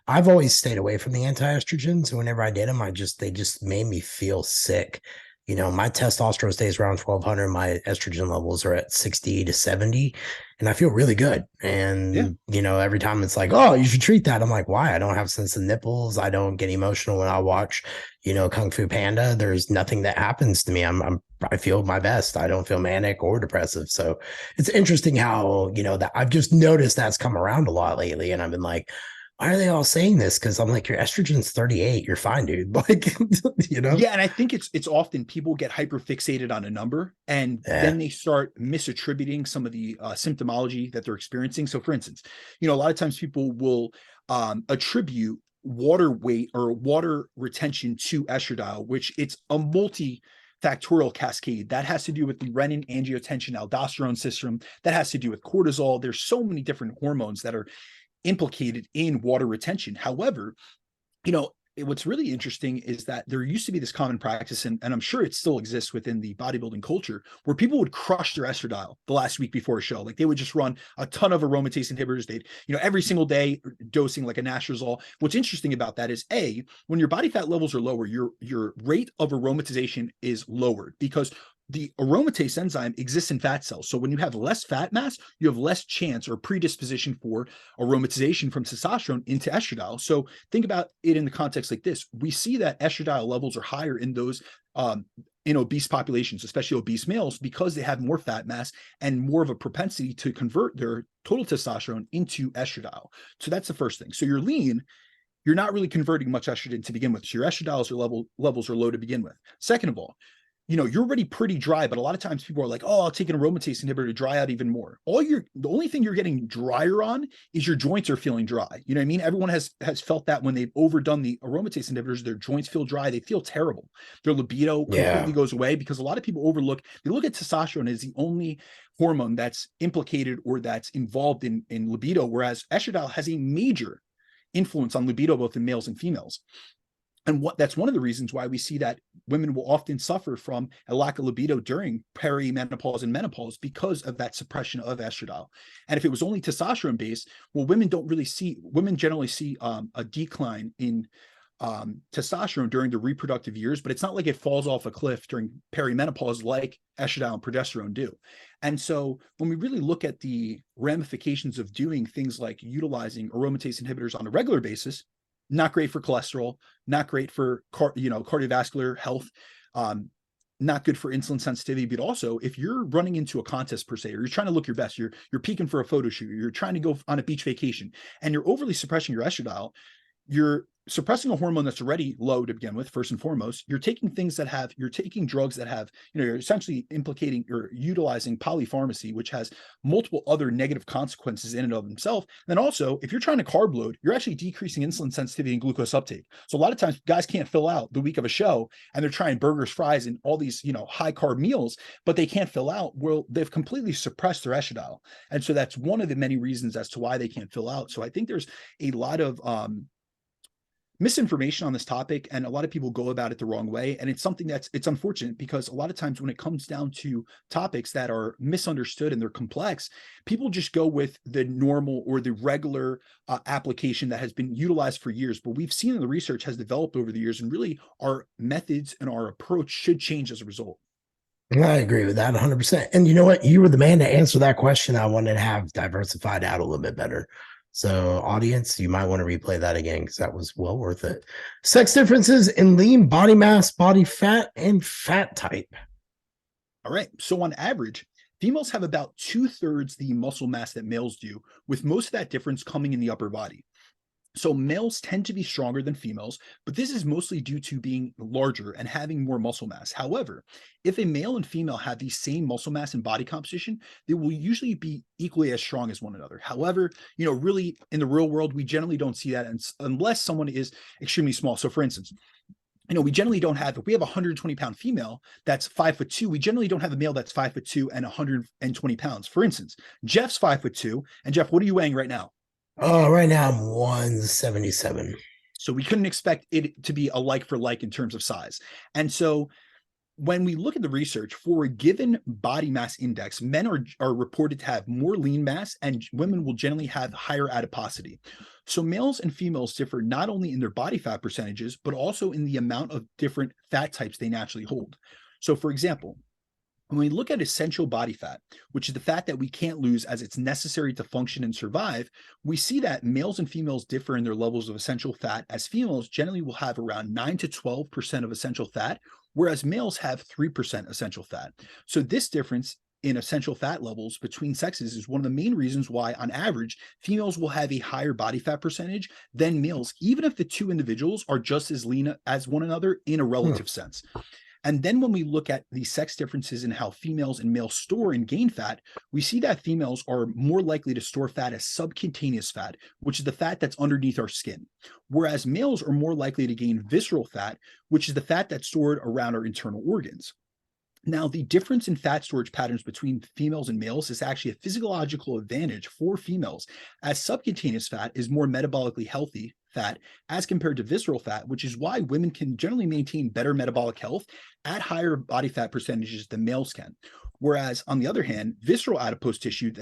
I've always stayed away from the anti-estrogens. Whenever I did them, they just made me feel sick. My testosterone stays around 1200. My estrogen levels are at 60 to 70, and I feel really good. And, every time it's like, oh, you should treat that. I'm like, why? I don't have sensitive nipples. I don't get emotional when I watch, Kung Fu Panda. There's nothing that happens to me. I feel my best. I don't feel manic or depressive. So it's interesting how, that I've just noticed that's come around a lot lately. And I've been like, why are they all saying this? Because I'm like, your estrogen's 38. You're fine, dude. Like, Yeah, and I think it's often people get hyper fixated on a number, and then they start misattributing some of the symptomology that they're experiencing. So, for instance, a lot of times people will attribute water weight or water retention to estradiol, which it's a multifactorial cascade that has to do with the renin, angiotensin, aldosterone system, that has to do with cortisol. There's so many different hormones that are implicated in water retention. However, what's really interesting is that there used to be this common practice, and I'm sure it still exists within the bodybuilding culture, where people would crush their estradiol the last week before a show. Like they would just run a ton of aromatase inhibitors. They'd, every single day dosing like a anastrozole. What's interesting about that is when your body fat levels are lower, your rate of aromatization is lowered because the aromatase enzyme exists in fat cells. So when you have less fat mass, you have less chance or predisposition for aromatization from testosterone into estradiol. So think about it in the context like this. We see that estradiol levels are higher in those in obese populations, especially obese males, because they have more fat mass and more of a propensity to convert their total testosterone into estradiol. So that's the first thing. So you're lean, you're not really converting much estrogen to begin with. So your estradiol levels are low to begin with. Second of all, you're already pretty dry, but a lot of times people are like, oh, I'll take an aromatase inhibitor to dry out even more. The only thing you're getting drier on is your joints are feeling dry. You know what I mean? Everyone has felt that when they've overdone the aromatase inhibitors, their joints feel dry. They feel terrible. Their libido completely goes away because a lot of people they look at testosterone as the only hormone that's implicated or that's involved in libido, whereas estradiol has a major influence on libido, both in males and females. And that's one of the reasons why we see that women will often suffer from a lack of libido during perimenopause and menopause because of that suppression of estradiol. And if it was only testosterone based, well, women generally see a decline in testosterone during the reproductive years, but it's not like it falls off a cliff during perimenopause like estradiol and progesterone do. And so when we really look at the ramifications of doing things like utilizing aromatase inhibitors on a regular basis, not great for cholesterol, not great for cardiovascular health, not good for insulin sensitivity. But also, if you're running into a contest per se, or you're trying to look your best, you're peaking for a photo shoot, you're trying to go on a beach vacation, and you're overly suppressing your estradiol, you're suppressing a hormone that's already low to begin with. First and foremost, you're taking drugs that have, you're essentially implicating or utilizing polypharmacy, which has multiple other negative consequences in and of themselves. And then also, if you're trying to carb load, you're actually decreasing insulin sensitivity and glucose uptake. So a lot of times guys can't fill out the week of a show, and they're trying burgers, fries, and all these, high carb meals, but they can't fill out. Well, they've completely suppressed their estradiol. And so that's one of the many reasons as to why they can't fill out. So I think there's a lot of misinformation on this topic, and a lot of people go about it the wrong way. And it's something it's unfortunate, because a lot of times when it comes down to topics that are misunderstood and they're complex, people just go with the normal or the regular application that has been utilized for years. But we've seen in the research has developed over the years, and really our methods and our approach should change as a result. I agree with that 100%. And you know what? You were the man to answer that question. I wanted to have diversified out a little bit better. So audience, you might want to replay that again, because that was well worth it. Sex differences in lean body mass, body fat, and fat type. All right. So on average, females have about 2/3 the muscle mass that males do, with most of that difference coming in the upper body. So males tend to be stronger than females, but this is mostly due to being larger and having more muscle mass. However, if a male and female have the same muscle mass and body composition, they will usually be equally as strong as one another. However, really in the real world, we generally don't see that unless someone is extremely small. So for instance, we generally don't have, if we have a 120-pound female that's 5'2", we generally don't have a male that's 5'2" and 120 pounds. For instance, Jeff's 5'2", and Jeff, what are you weighing right now? Oh, right now I'm 177. So we couldn't expect it to be a like for like in terms of size. And so when we look at the research for a given body mass index, men are reported to have more lean mass, and women will generally have higher adiposity. So males and females differ not only in their body fat percentages, but also in the amount of different fat types they naturally hold. So for example, when we look at essential body fat, which is the fat that we can't lose as it's necessary to function and survive, we see that males and females differ in their levels of essential fat, as females generally will have around 9 to 12% of essential fat, whereas males have 3% essential fat. So this difference in essential fat levels between sexes is one of the main reasons why, on average, females will have a higher body fat percentage than males, even if the two individuals are just as lean as one another in a relative sense. And then when we look at the sex differences in how females and males store and gain fat, we see that females are more likely to store fat as subcutaneous fat, which is the fat that's underneath our skin, whereas males are more likely to gain visceral fat, which is the fat that's stored around our internal organs. Now, the difference in fat storage patterns between females and males is actually a physiological advantage for females, as subcutaneous fat is more metabolically healthy fat as compared to visceral fat, which is why women can generally maintain better metabolic health at higher body fat percentages than males can. Whereas on the other hand, visceral adipose tissue,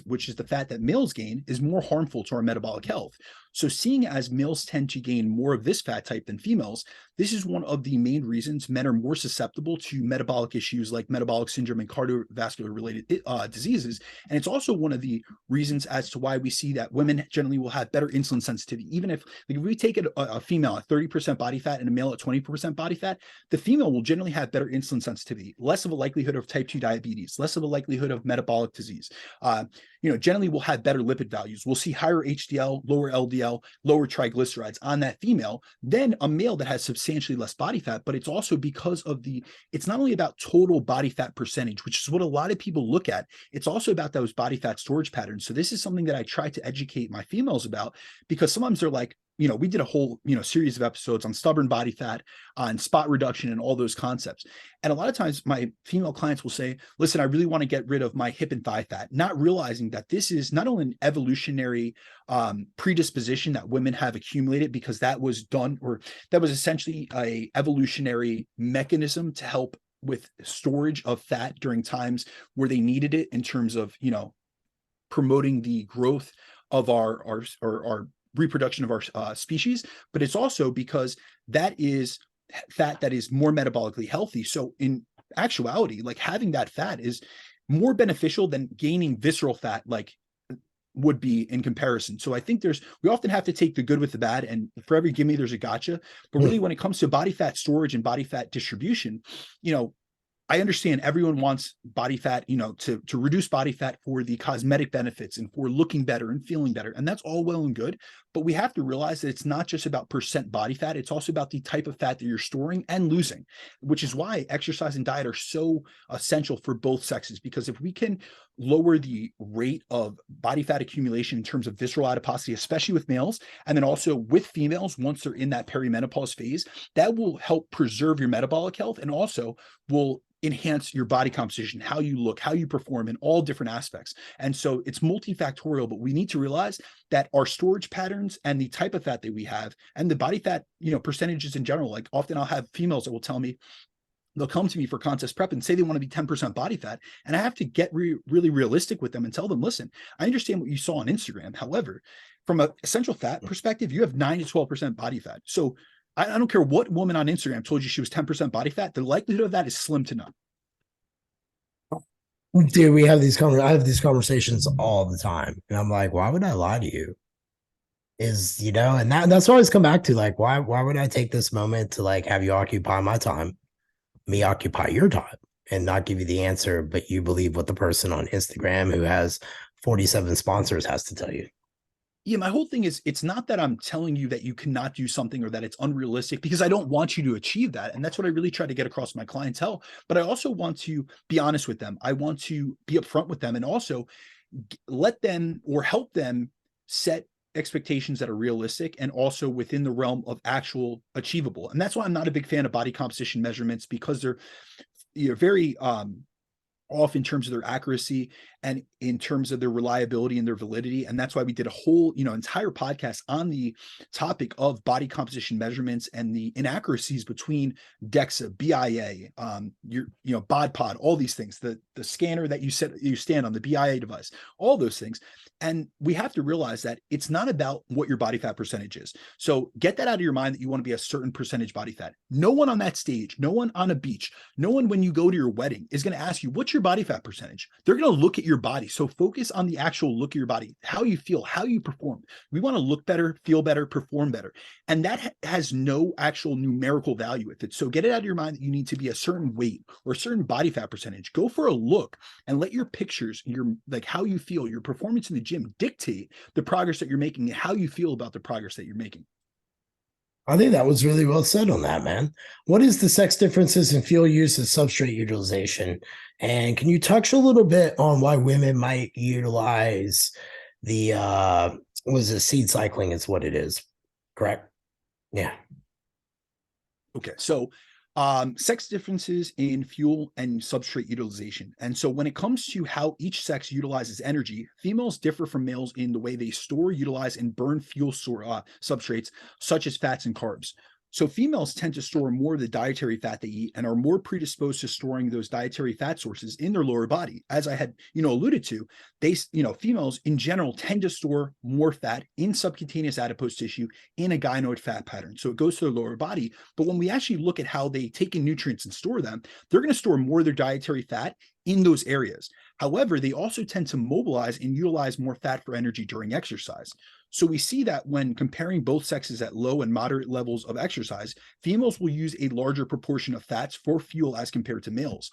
which is the fat that males gain, is more harmful to our metabolic health. So seeing as males tend to gain more of this fat type than females, this is one of the main reasons men are more susceptible to metabolic issues like metabolic syndrome and cardiovascular related diseases. And it's also one of the reasons as to why we see that women generally will have better insulin sensitivity. Even if we take a female at 30% body fat and a male at 20% body fat, the female will generally have better insulin sensitivity, less of a likelihood of type 2 diabetes, less of a likelihood of metabolic disease. Generally we'll have better lipid values. We'll see higher HDL, lower LDL, lower triglycerides on that female than a male that has substantially less body fat. But it's also because of it's not only about total body fat percentage, which is what a lot of people look at. It's also about those body fat storage patterns. So this is something that I try to educate my females about, because sometimes they're like, we did a whole, series of episodes on stubborn body fat, on spot reduction and all those concepts. And a lot of times my female clients will say, listen, I really want to get rid of my hip and thigh fat, not realizing that this is not only an evolutionary predisposition that women have accumulated, because that was done, or that was essentially a evolutionary mechanism to help with storage of fat during times where they needed it, in terms of, promoting the growth of our reproduction of our species. But it's also because that is fat that is more metabolically healthy. So in actuality, like, having that fat is more beneficial than gaining visceral fat, like would be in comparison. So I think we often have to take the good with the bad, and for every gimme, there's a gotcha. But really, when it comes to body fat storage and body fat distribution, I understand everyone wants body fat, to reduce body fat for the cosmetic benefits and for looking better and feeling better. And that's all well and good. But we have to realize that it's not just about percent body fat. It's also about the type of fat that you're storing and losing, which is why exercise and diet are so essential for both sexes. Because if we can lower the rate of body fat accumulation in terms of visceral adiposity, especially with males, and then also with females, once they're in that perimenopause phase, that will help preserve your metabolic health, and also will enhance your body composition, how you look, how you perform in all different aspects. And so it's multifactorial, but we need to realize that our storage patterns and the type of fat that we have, and the body fat, percentages in general, like often I'll have females that will tell me, they'll come to me for contest prep and say they want to be 10% body fat. And I have to get really realistic with them and tell them, listen, I understand what you saw on Instagram. However, from an essential fat perspective, you have 9 to 12% body fat. So I don't care what woman on Instagram told you she was 10% body fat, the likelihood of that is slim to none. Dude, I have these conversations all the time. And I'm like, why would I lie to you? And that's what I always come back to. Like, why would I take this moment to like have you occupy my time, me occupy your time, and not give you the answer, but you believe what the person on Instagram who has 47 sponsors has to tell you? Yeah, my whole thing is, it's not that I'm telling you that you cannot do something or that it's unrealistic, because I don't want you to achieve that. And that's what I really try to get across my clientele. But I also want to be honest with them. I want to be upfront with them, and also let them, or help them, set expectations that are realistic and also within the realm of actual achievable. And that's why I'm not a big fan of body composition measurements, because they're very off in terms of their accuracy and in terms of their reliability and their validity. And that's why we did a whole, entire podcast on the topic of body composition measurements and the inaccuracies between DEXA, BIA, bod pod, all these things, the scanner that you stand on, the BIA device, all those things. And we have to realize that it's not about what your body fat percentage is. So get that out of your mind, that you want to be a certain percentage body fat. No one on that stage, no one on a beach, no one when you go to your wedding is going to ask you, what's your body fat percentage? They're going to look at your body. So focus on the actual look of your body, how you feel, how you perform. We want to look better, feel better, perform better. And that has no actual numerical value with it. So get it out of your mind that you need to be a certain weight or a certain body fat percentage. Go for a look and let your pictures, like how you feel, your performance in the gym dictate the progress that you're making and how you feel about the progress that you're making. I think that was really well said on that, man. What is the sex differences in fuel use and substrate utilization? And can you touch a little bit on why women might utilize the seed cycling is what it is, correct? Yeah. Okay. So sex differences in fuel and substrate utilization. And so when it comes to how each sex utilizes energy, females differ from males in the way they store, utilize, and burn fuel substrates, such as fats and carbs. So females tend to store more of the dietary fat they eat and are more predisposed to storing those dietary fat sources in their lower body. As I had, alluded to, females in general tend to store more fat in subcutaneous adipose tissue in a gynoid fat pattern. So it goes to their lower body. But when we actually look at how they take in nutrients and store them, they're going to store more of their dietary fat in those areas. However, they also tend to mobilize and utilize more fat for energy during exercise. So we see that when comparing both sexes at low and moderate levels of exercise, females will use a larger proportion of fats for fuel as compared to males.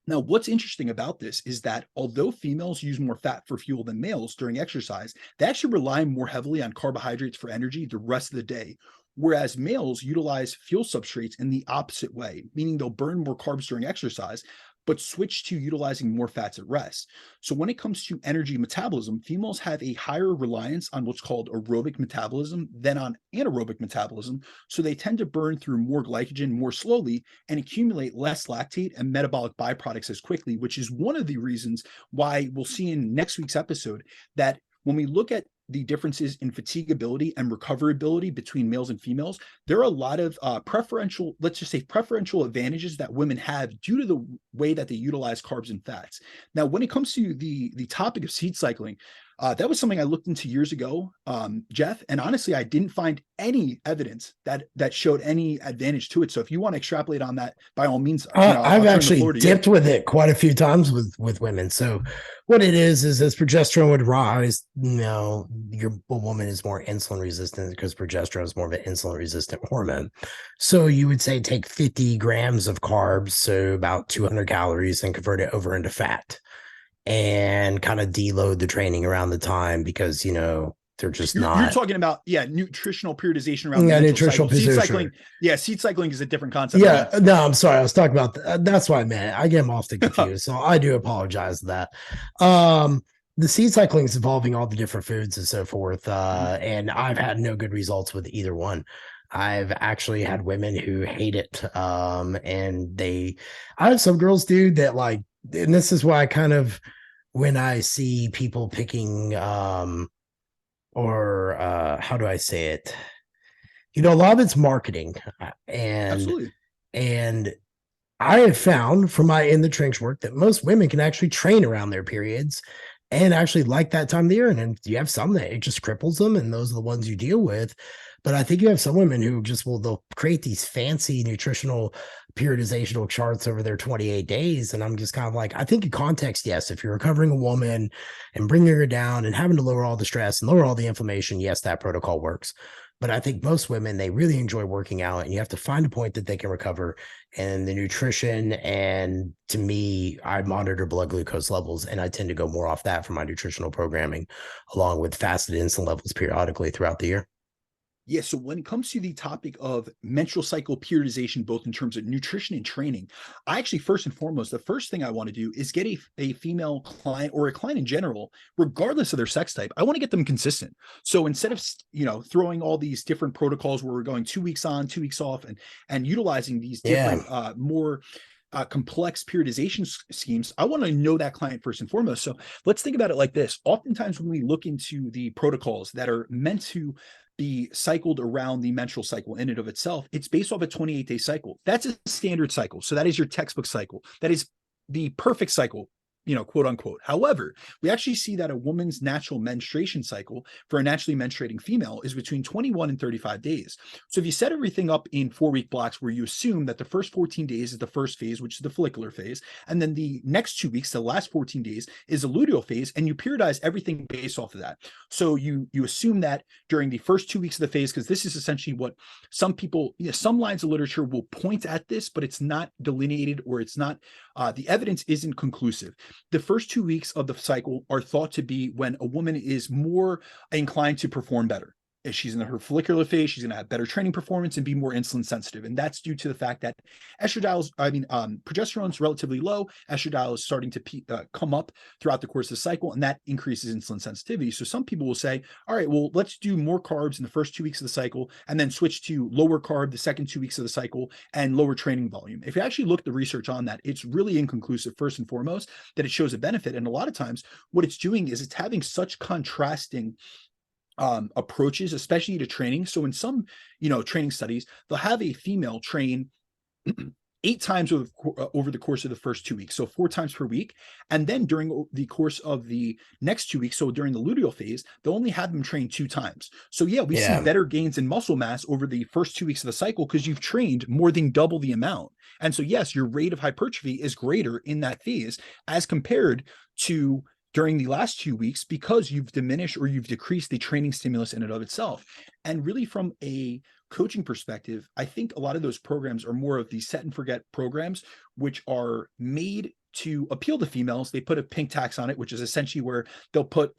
Now, what's interesting about this is that although females use more fat for fuel than males during exercise, they actually rely more heavily on carbohydrates for energy the rest of the day. Whereas males utilize fuel substrates in the opposite way, meaning they'll burn more carbs during exercise, but switch to utilizing more fats at rest. So when it comes to energy metabolism, females have a higher reliance on what's called aerobic metabolism than on anaerobic metabolism. So they tend to burn through more glycogen more slowly and accumulate less lactate and metabolic byproducts as quickly, which is one of the reasons why we'll see in next week's episode that when we look at the differences in fatigability and recoverability between males and females, there are a lot of preferential, let's just say preferential advantages that women have due to the way that they utilize carbs and fats. Now, when it comes to the topic of seed cycling, that was something I looked into years ago, Jeff, and honestly, I didn't find any evidence that showed any advantage to it. So if you want to extrapolate on that, by all means, I've actually dipped with it quite a few times with women. So what it is as progesterone would rise, a woman is more insulin resistant because progesterone is more of an insulin resistant hormone. So you would say take 50 grams of carbs, so about 200 calories, and convert it over into fat, and kind of deload the training around the time because they're just not. You're talking about nutritional periodization around nutritional seed cycling. Yeah, seed cycling is a different concept. Yeah, no, I'm sorry. I was talking about that's what I meant. I get them often confused, so I do apologize for that. The seed cycling is involving all the different foods and so forth, and I've had no good results with either one. I've actually had women who hate it, and I have some girls, dude, that like. And this is why I kind of, when I see people picking, how do I say it? A lot of it's marketing, and Absolutely. And I have found from my in the trench work that most women can actually train around their periods and actually like that time of the year. And then you have some that it just cripples them, and those are the ones you deal with. But I think you have some women who just they'll create these fancy nutritional periodizational charts over their 28 days. And I'm just kind of like, I think in context, yes, if you're recovering a woman and bringing her down and having to lower all the stress and lower all the inflammation, yes, that protocol works. But I think most women, they really enjoy working out, and you have to find a point that they can recover, and the nutrition. And to me, I monitor blood glucose levels, and I tend to go more off that for my nutritional programming, along with fasted insulin levels periodically throughout the year. Yeah, so when it comes to the topic of menstrual cycle periodization, both in terms of nutrition and training, I actually, first and foremost, the first thing I want to do is get a female client or a client in general, regardless of their sex type. I want to get them consistent. So instead of, throwing all these different protocols where we're going 2 weeks on, 2 weeks off, and utilizing these different, more complex periodization schemes, I want to know that client first and foremost. So let's think about it like this. Oftentimes when we look into the protocols that are meant to be cycled around the menstrual cycle in and of itself, it's based off a 28-day cycle. That's a standard cycle. So that is your textbook cycle. That is the perfect cycle, quote unquote. However, we actually see that a woman's natural menstruation cycle for a naturally menstruating female is between 21 and 35 days. So if you set everything up in 4-week blocks where you assume that the first 14 days is the first phase, which is the follicular phase, and then the next 2 weeks, the last 14 days, is the luteal phase, and you periodize everything based off of that. So you assume that during the first 2 weeks of the phase, because this is essentially what some people, some lines of literature will point at this, but it's not delineated, or it's not, the evidence isn't conclusive. The first 2 weeks of the cycle are thought to be when a woman is more inclined to perform better. If she's in her follicular phase, she's going to have better training performance and be more insulin sensitive. And that's due to the fact that progesterone is relatively low. Estradiol is starting to come up throughout the course of the cycle, and that increases insulin sensitivity. So some people will say, all right, well, let's do more carbs in the first 2 weeks of the cycle, and then switch to lower carb the second 2 weeks of the cycle and lower training volume. If you actually look at the research on that, it's really inconclusive, first and foremost, that it shows a benefit. And a lot of times what it's doing is it's having such contrasting approaches, especially to training. So in some, training studies, they'll have a female train 8 times over the course of the first 2 weeks, so 4 times per week. And then during the course of the next 2 weeks, so during the luteal phase, they'll only have them train 2 times. So we see better gains in muscle mass over the first 2 weeks of the cycle because you've trained more than double the amount. And so yes, your rate of hypertrophy is greater in that phase as compared to during the last 2 weeks, because you've diminished or you've decreased the training stimulus in and of itself. And really, from a coaching perspective, I think a lot of those programs are more of the set and forget programs, which are made to appeal to females. They put a pink tax on it, which is essentially where they'll put,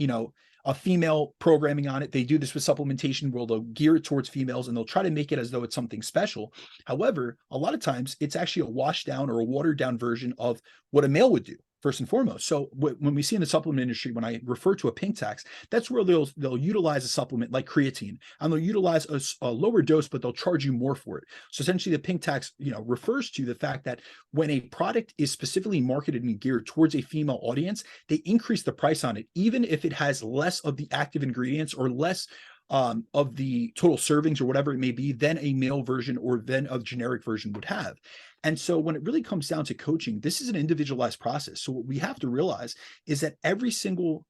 a female programming on it. They do this with supplementation where they'll gear it towards females and they'll try to make it as though it's something special. However, a lot of times it's actually a washed down or a watered down version of what a male would do, first and foremost. So when we see in the supplement industry, when I refer to a pink tax, that's where they'll utilize a supplement like creatine, and they'll utilize a lower dose, but they'll charge you more for it. So essentially the pink tax, refers to the fact that when a product is specifically marketed and geared towards a female audience, they increase the price on it, even if it has less of the active ingredients or less of the total servings or whatever it may be than a male version or than a generic version would have. And so when it really comes down to coaching, this is an individualized process. So what we have to realize is that every single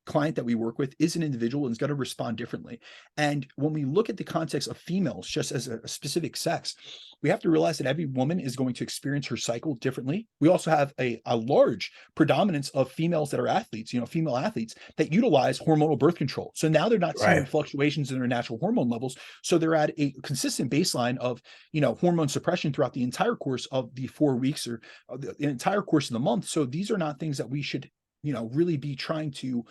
client that we work with is an individual and is going to respond differently. And when we look at the context of females, just as a specific sex, we have to realize that every woman is going to experience her cycle differently. We also have a large predominance of females that are athletes, female athletes that utilize hormonal birth control. So now they're not seeing fluctuations in their natural hormone levels. So they're at a consistent baseline of, hormone suppression throughout the entire course of the 4 weeks or the entire course of the month. So these are not things that we should really be trying to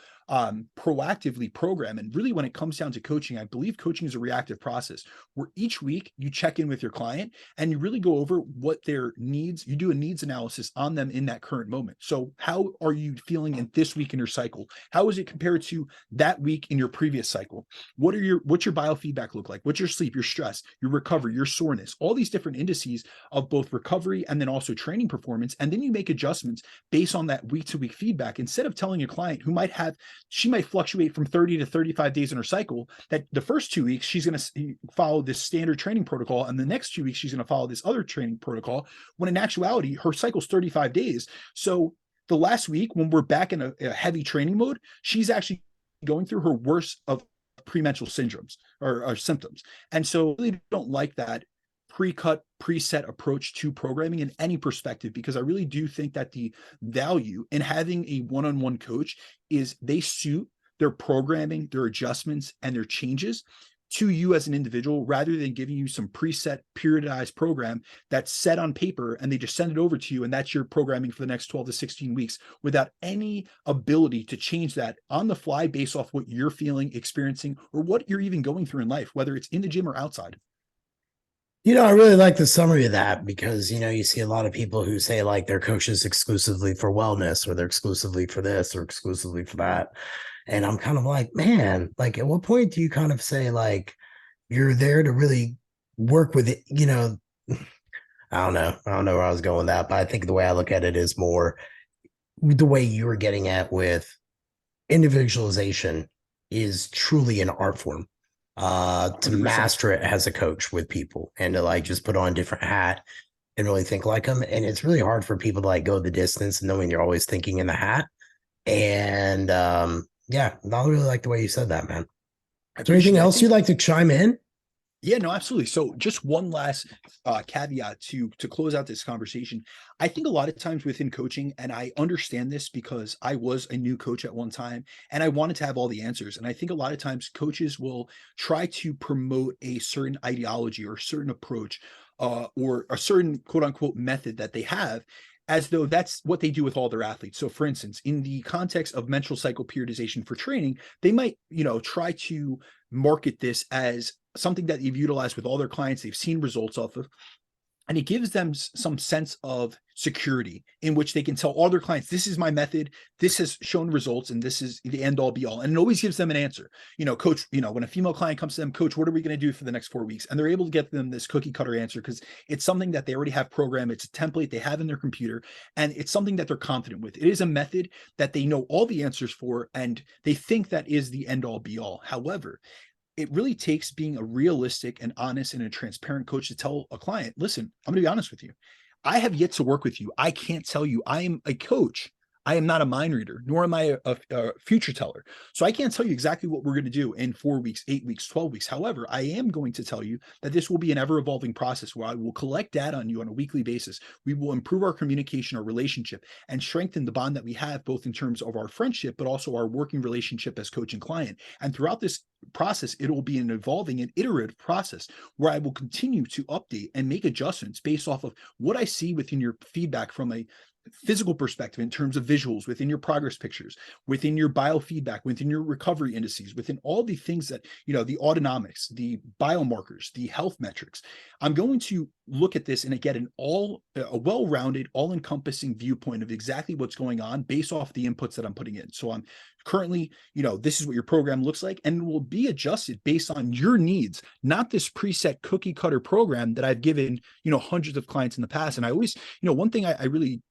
proactively program. And really, when it comes down to coaching, I believe coaching is a reactive process where each week you check in with your client and you really go over what their needs, you do a needs analysis on them in that current moment. So how are you feeling in this week in your cycle? How is it compared to that week in your previous cycle? What's your biofeedback look like? What's your sleep, your stress, your recovery, your soreness, all these different indices of both recovery and then also training performance. And then you make adjustments based on that week to week feedback, instead of telling a client who she might fluctuate from 30 to 35 days in her cycle, that the first 2 weeks she's going to follow this standard training protocol, and the next 2 weeks she's going to follow this other training protocol, when in actuality her cycle's 35 days. So the last week, when we're back in a heavy training mode, she's actually going through her worst of premenstrual syndromes or symptoms. And so I really don't like that pre-cut, preset approach to programming in any perspective, because I really do think that the value in having a one-on-one coach is they suit their programming, their adjustments, and their changes to you as an individual, rather than giving you some preset, periodized program that's set on paper and they just send it over to you and that's your programming for the next 12 to 16 weeks without any ability to change that on the fly based off what you're feeling, experiencing, or what you're even going through in life, whether it's in the gym or outside. I really like the summary of that, because, you see a lot of people who say like their coaches exclusively for wellness, or they're exclusively for this or exclusively for that. And I'm kind of like, man, like at what point do you kind of say like you're there to really work with it? I don't know where I was going with that, but I think the way I look at it is more the way you were getting at with individualization is truly an art form. To 100%. master it as a coach with people and to like just put on a different hat and really think like them. And it's really hard for people to like go the distance knowing you're always thinking in the hat. And yeah, I really like the way you said that, man. Is there anything else you'd like to chime in? Yeah, no, absolutely. So just one last caveat to close out this conversation. I think a lot of times within coaching, and I understand this because I was a new coach at one time and I wanted to have all the answers. And I think a lot of times coaches will try to promote a certain ideology or certain approach or a certain quote unquote method that they have, as though that's what they do with all their athletes. So for instance, in the context of menstrual cycle periodization for training, they might, try to market this as something that they've utilized with all their clients, they've seen results off of, and it gives them some sense of security in which they can tell all their clients, this is my method, this has shown results, and this is the end all be all. And it always gives them an answer. Coach, when a female client comes to them, coach, what are we going to do for the next 4 weeks? And they're able to get them this cookie cutter answer because it's something that they already have programmed. It's a template they have in their computer, and it's something that they're confident with. It is a method that they know all the answers for, and they think that is the end all be all. However, it really takes being a realistic and honest and a transparent coach to tell a client, listen, I'm going to be honest with you. I have yet to work with you. I can't tell you. I am a coach. I am not a mind reader, nor am I a future teller. So I can't tell you exactly what we're going to do in 4 weeks, 8 weeks, 12 weeks. However, I am going to tell you that this will be an ever evolving process where I will collect data on you on a weekly basis. We will improve our communication, our relationship, and strengthen the bond that we have, both in terms of our friendship, but also our working relationship as coach and client. And throughout this process, it will be an evolving and iterative process where I will continue to update and make adjustments based off of what I see within your feedback from a physical perspective, in terms of visuals, within your progress pictures, within your biofeedback, within your recovery indices, within all the things that, the autonomics, the biomarkers, the health metrics, I'm going to look at this and get a well-rounded, all-encompassing viewpoint of exactly what's going on based off the inputs that I'm putting in. So I'm currently, this is what your program looks like, and it will be adjusted based on your needs, not this preset cookie cutter program that I've given, hundreds of clients in the past. And I always, one thing I really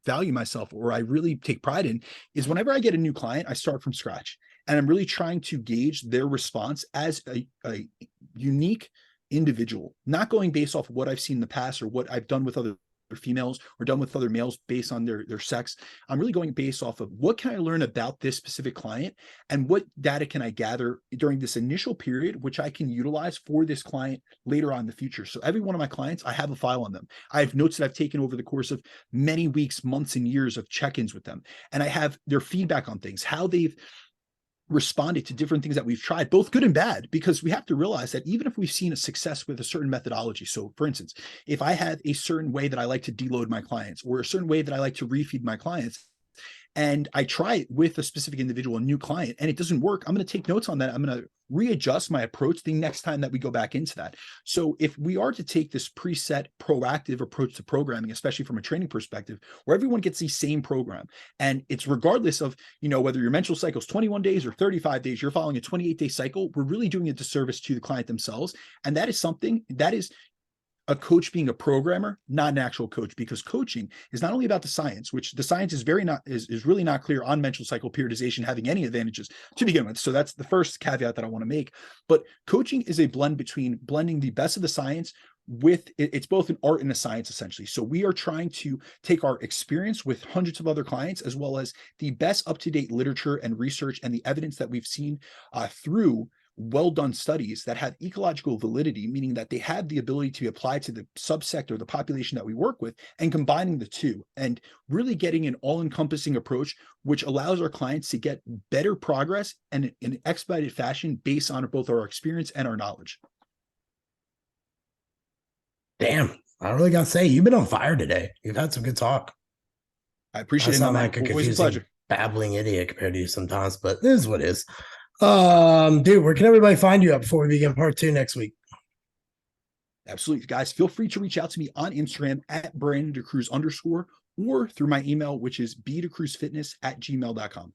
value myself, or I really take pride in, is whenever I get a new client, I start from scratch, and I'm really trying to gauge their response as a unique individual, not going based off of what I've seen in the past or what I've done with other females or done with other males based on their sex. I'm really going based off of what can I learn about this specific client, and what data can I gather during this initial period, which I can utilize for this client later on in the future. So every one of my clients, I have a file on them. I have notes that I've taken over the course of many weeks, months, and years of check-ins with them. And I have their feedback on things, how they've responded to different things that we've tried, both good and bad, because we have to realize that even if we've seen a success with a certain methodology. So for instance, if I have a certain way that I like to deload my clients, or a certain way that I like to refeed my clients, and I try it with a specific individual, a new client, and it doesn't work, I'm going to take notes on that. I'm going to readjust my approach the next time that we go back into that. So if we are to take this preset proactive approach to programming, especially from a training perspective, where everyone gets the same program, and it's regardless of, whether your menstrual cycle is 21 days or 35 days, you're following a 28-day cycle, we're really doing a disservice to the client themselves. And that is something that is a coach being a programmer, not an actual coach, because coaching is not only about the science, which the science is really not clear on menstrual cycle periodization having any advantages to begin with. So that's the first caveat that I want to make. But coaching is a blend between blending the best of the science with, it's both an art and a science, essentially. So we are trying to take our experience with hundreds of other clients, as well as the best up-to-date literature and research and the evidence that we've seen through well-done studies that have ecological validity, meaning that they have the ability to be applied to the subsector, the population that we work with, and combining the two, and really getting an all-encompassing approach, which allows our clients to get better progress and in an expedited fashion based on both our experience and our knowledge. Damn, I really got to say, you've been on fire today. You've had some good talk. I appreciate it. Sound like a confusing, babbling idiot compared to you sometimes, but this is what it is. Dude, where can everybody find you at before we begin part 2 next week? Absolutely, guys. Feel free to reach out to me on Instagram at @BrandonDeCruz_, or through my email, which is bdecruzfitness@gmail.com.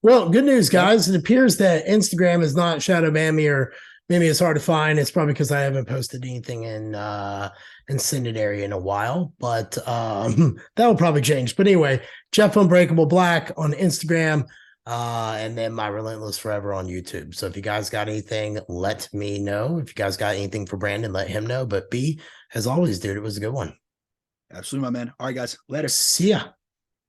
Well, good news, guys. It appears that Instagram is not shadow banned me, or maybe it's hard to find. It's probably because I haven't posted anything in Syndidaria in a while, but that will probably change. But anyway, Jeff Unbreakable Black on Instagram. And then my Relentless Forever on YouTube. So if you guys got anything, let me know. If you guys got anything for Brandon, let him know. But B, as always, dude, it was a good one. Absolutely, my man. All right, guys. Later. See ya.